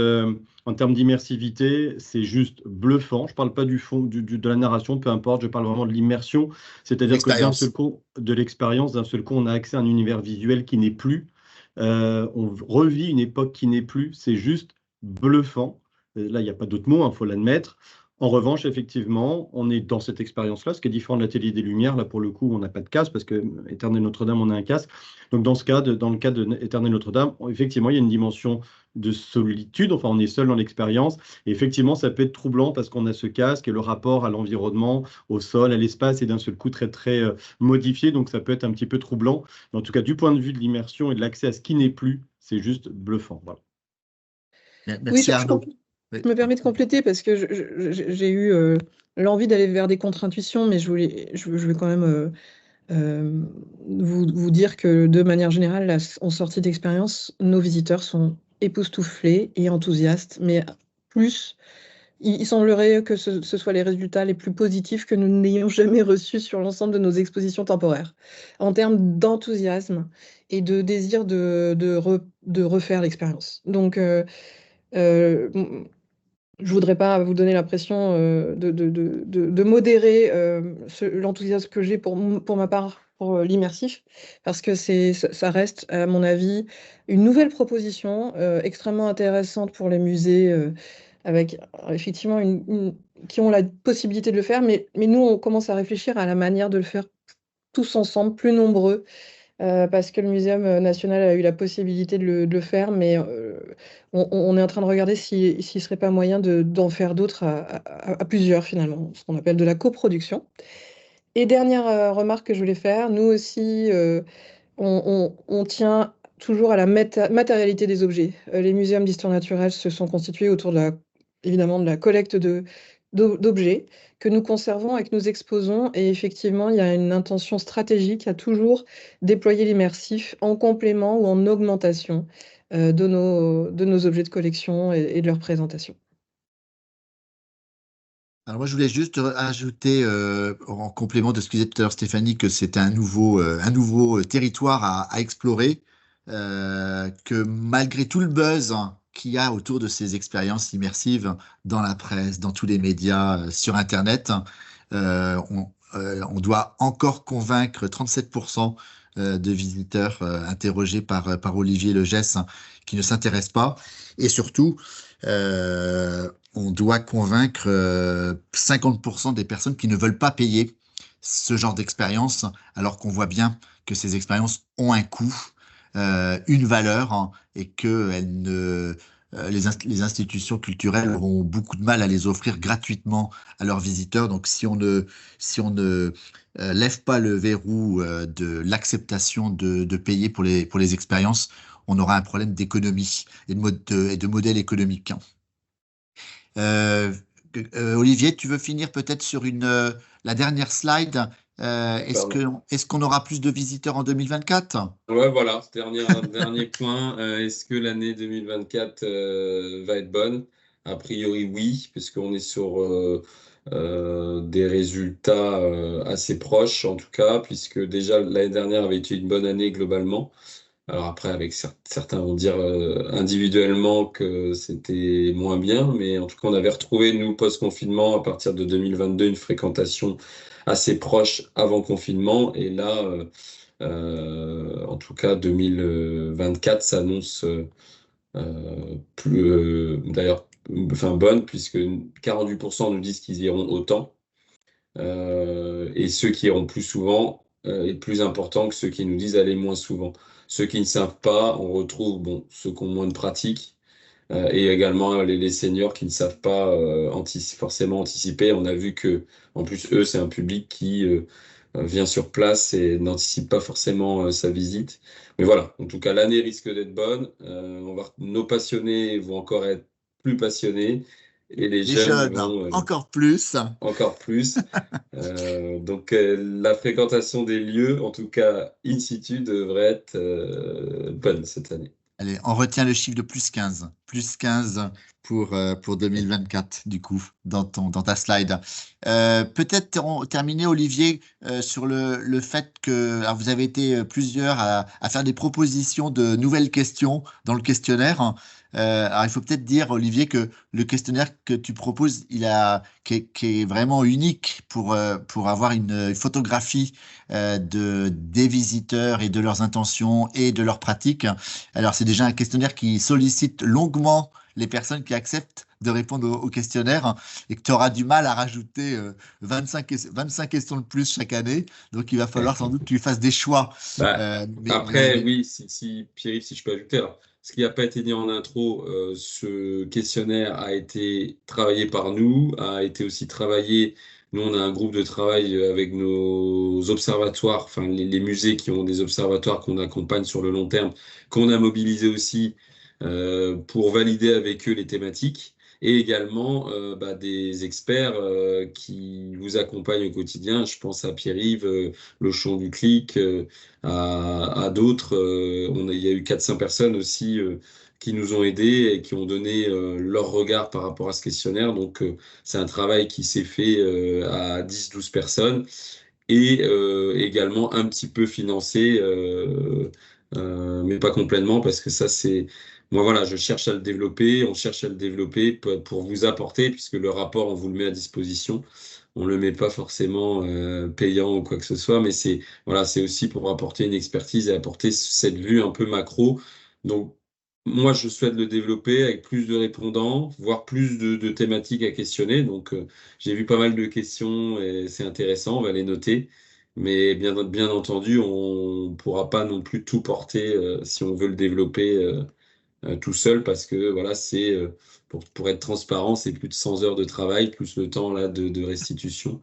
d'immersivité, c'est juste bluffant. Je ne parle pas du fond, de la narration, peu importe, je parle vraiment de l'immersion. C'est-à-dire que d'un seul L'expérience. coup, de l'expérience, d'un seul coup, on a accès à un univers visuel qui n'est plus. On revit une époque qui n'est plus. C'est juste bluffant. Là, il n'y a pas d'autre mot, il faut l'admettre. En revanche, effectivement, on est dans cette expérience-là, ce qui est différent de l'Atelier des Lumières. Là, pour le coup, on n'a pas de casque parce que Éternel Notre-Dame, on a un casque. Donc, dans le cas de Éternel Notre-Dame, effectivement, il y a une dimension de solitude. Enfin, on est seul dans l'expérience. Et effectivement, ça peut être troublant parce qu'on a ce casque et le rapport à l'environnement, au sol, à l'espace est d'un seul coup très, très modifié. Donc, ça peut être un petit peu troublant. Mais en tout cas, du point de vue de l'immersion et de l'accès à ce qui n'est plus, c'est juste bluffant. Voilà. Oui, Merci Arnaud. Oui. je me permets de compléter parce que j'ai eu l'envie d'aller vers des contre-intuitions, mais je vais quand même vous dire que de manière générale, là, en sortie d'expérience, nos visiteurs sont époustouflés et enthousiastes, mais plus, il semblerait que ce soit les résultats les plus positifs que nous n'ayons jamais reçus sur l'ensemble de nos expositions temporaires, en termes d'enthousiasme et de désir de refaire l'expérience. Donc, euh, je voudrais pas vous donner l'impression de modérer l'enthousiasme que j'ai pour ma part pour l'immersif, parce que ça reste, à mon avis, une nouvelle proposition extrêmement intéressante pour les musées, avec effectivement qui ont la possibilité de le faire, mais nous, on commence à réfléchir à la manière de le faire tous ensemble, plus nombreux, parce que le Muséum national a eu la possibilité de le faire, mais on est en train de regarder s'il ne serait pas moyen d'en faire d'autres à plusieurs, finalement, ce qu'on appelle de la coproduction. Et dernière remarque que je voulais faire, nous aussi, on tient toujours à la matérialité des objets. Les muséums d'histoire naturelle se sont constitués autour évidemment de la collecte d'objets que nous conservons et que nous exposons. Et effectivement, il y a une intention stratégique à toujours déployer l'immersif en complément ou en augmentation de nos objets de collection et de leur présentation. Alors moi, je voulais juste ajouter, en complément de ce que disait tout à l'heure Stéphanie, que c'était un nouveau territoire à explorer, que malgré tout le buzz qu'il y a autour de ces expériences immersives dans la presse, dans tous les médias, sur Internet, on doit encore convaincre 37% de visiteurs interrogés par Olivier Legesse qui ne s'intéressent pas. Et surtout, on doit convaincre 50% des personnes qui ne veulent pas payer ce genre d'expérience, alors qu'on voit bien que ces expériences ont un coût, une valeur, hein, et que les institutions culturelles auront beaucoup de mal à les offrir gratuitement à leurs visiteurs. Donc, si on ne lève pas le verrou de l'acceptation de payer pour les expériences, on aura un problème d'économie et de modèle économique. Euh, Olivier, tu veux finir peut-être sur la dernière slide. Pardon. Est-ce qu'on aura plus de visiteurs en 2024? Ouais, voilà, dernier point. Est-ce que l'année 2024 va être bonne? A priori, oui, puisqu'on est sur des résultats assez proches, en tout cas, puisque déjà l'année dernière avait été une bonne année globalement. Alors après, avec certains vont dire individuellement que c'était moins bien, mais en tout cas, on avait retrouvé, nous, post-confinement, à partir de 2022, une fréquentation assez proche avant confinement. Et là, en tout cas, 2024 s'annonce plus, d'ailleurs, bonne, puisque 48% nous disent qu'ils iront autant. Et ceux qui iront plus souvent est plus important que ceux qui nous disent aller moins souvent. Ceux qui ne savent pas, on retrouve ceux qui ont moins de pratique et également les seniors qui ne savent pas forcément anticiper. On a vu que, en plus, eux, c'est un public qui vient sur place et n'anticipe pas forcément sa visite. Mais voilà, en tout cas, l'année risque d'être bonne. Nos passionnés vont encore être plus passionnés et les Les jeunes jeunes, vont encore plus. encore plus. Donc, la fréquentation des lieux, en tout cas in situ, devrait être bonne cette année. Allez, on retient le chiffre de plus 15. Plus 15 pour 2024, du coup, dans ta slide. Peut-être terminer, Olivier, sur le fait que alors vous avez été plusieurs à faire des propositions de nouvelles questions dans le questionnaire. Alors, il faut peut-être dire, Olivier, que le questionnaire que tu proposes, qui est vraiment unique pour avoir une photographie des visiteurs et de leurs intentions et de leurs pratiques. Alors, c'est déjà un questionnaire qui sollicite longuement les personnes qui acceptent de répondre au questionnaire et que tu auras du mal à rajouter 25 questions de plus chaque année. Donc, il va falloir sans doute que tu fasses des choix. Après, oui, Pierre-Yves, si je peux ajouter, alors, ce qui n'a pas été dit en intro, ce questionnaire a été travaillé par nous, a été aussi travaillé. Nous, on a un groupe de travail avec nos observatoires, enfin les musées qui ont des observatoires qu'on accompagne sur le long terme, qu'on a mobilisé aussi pour valider avec eux les thématiques, et également des experts qui vous accompagnent au quotidien. Je pense à Pierre-Yves, le champ du clic, à d'autres. Il y a eu 400 personnes aussi qui nous ont aidés et qui ont donné leur regard par rapport à ce questionnaire. Donc, c'est un travail qui s'est fait à 10-12 personnes et également un petit peu financé, mais pas complètement, parce que ça, c'est... Moi, voilà, je cherche à le développer, on cherche à le développer pour vous apporter, puisque le rapport, on vous le met à disposition. On le met pas forcément payant ou quoi que ce soit, mais c'est aussi pour apporter une expertise et apporter cette vue un peu macro. Donc, moi, je souhaite le développer avec plus de répondants, voire plus de thématiques à questionner. Donc, j'ai vu pas mal de questions et c'est intéressant, on va les noter. Mais bien entendu, on ne pourra pas non plus tout porter si on veut le développer tout seul, parce que voilà, c'est pour être transparent, c'est plus de 100 heures de travail, plus le temps là de restitution,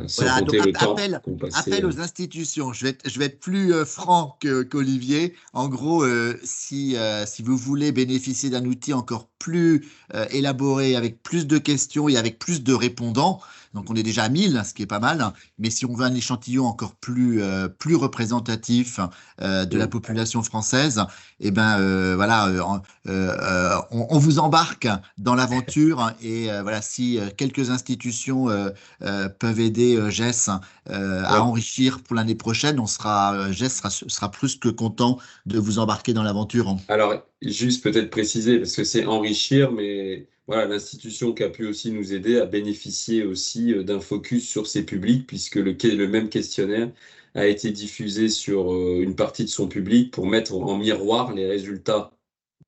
sans Voilà, donc compter le temps qu'on appel passait. aux institutions. Je vais être plus franc qu'Olivier. En gros, si vous voulez bénéficier d'un outil encore plus élaboré, avec plus de questions et avec plus de répondants, donc on est déjà à 1000, ce qui est pas mal, mais si on veut un échantillon encore plus représentatif de la population française, eh ben voilà, on vous embarque dans l'aventure et voilà, si quelques institutions peuvent aider Jess à Ouais. enrichir pour l'année prochaine. Jess sera plus que content de vous embarquer dans l'aventure. Alors, juste peut-être préciser, parce que c'est enrichir, mais voilà, l'institution qui a pu aussi nous aider à bénéficier aussi d'un focus sur ces publics, puisque le même questionnaire a été diffusé sur une partie de son public pour mettre en miroir les résultats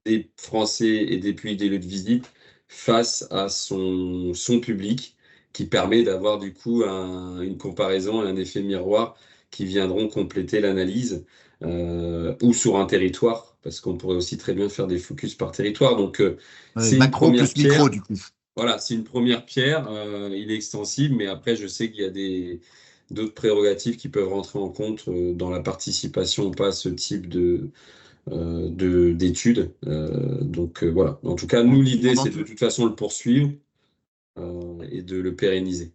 des Français et des pays des lieux de visite face à son public, qui permet d'avoir du coup une comparaison et un effet miroir qui viendront compléter l'analyse, ou sur un territoire, parce qu'on pourrait aussi très bien faire des focus par territoire. Donc, c'est une Macro première plus micro, pierre. du coup. Voilà, c'est une première pierre. Il est extensible, mais après, je sais qu'il y a d'autres prérogatives qui peuvent rentrer en compte dans la participation ou pas à ce type d'études. Donc voilà. En tout cas, nous, l'idée, c'est de toute façon le poursuivre et de le pérenniser.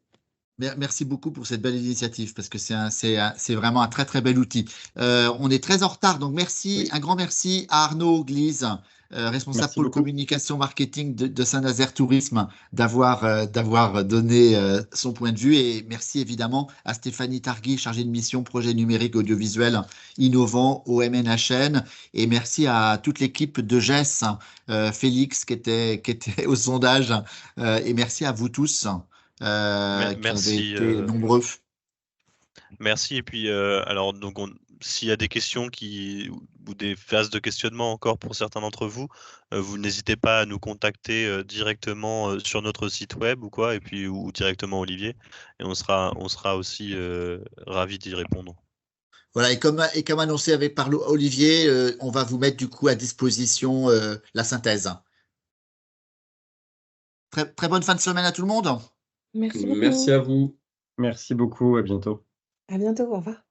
Merci beaucoup pour cette belle initiative parce que c'est vraiment un très très bel outil. On est très en retard, donc Oui. un grand merci à Arnaud Glise, responsable Merci pôle beaucoup. communication marketing de Saint-Nazaire Tourisme, d'avoir donné son point de vue. Et merci évidemment à Stéphanie Targui, chargée de mission projet numérique audiovisuel innovant au MNHN. Et merci à toute l'équipe de Jess, Félix qui était au sondage. Et merci à vous tous. Qui avez Merci. été nombreux. Merci. Et puis, alors, donc, s'il y a des questions ou des phases de questionnement encore pour certains d'entre vous, vous n'hésitez pas à nous contacter directement sur notre site web ou quoi, et puis ou directement Olivier, et on sera aussi ravis d'y répondre. Voilà, et comme annoncé par Olivier, on va vous mettre du coup à disposition la synthèse. Très, très bonne fin de semaine à tout le monde. Merci beaucoup. Merci à vous. Merci beaucoup, à bientôt. À bientôt, au revoir.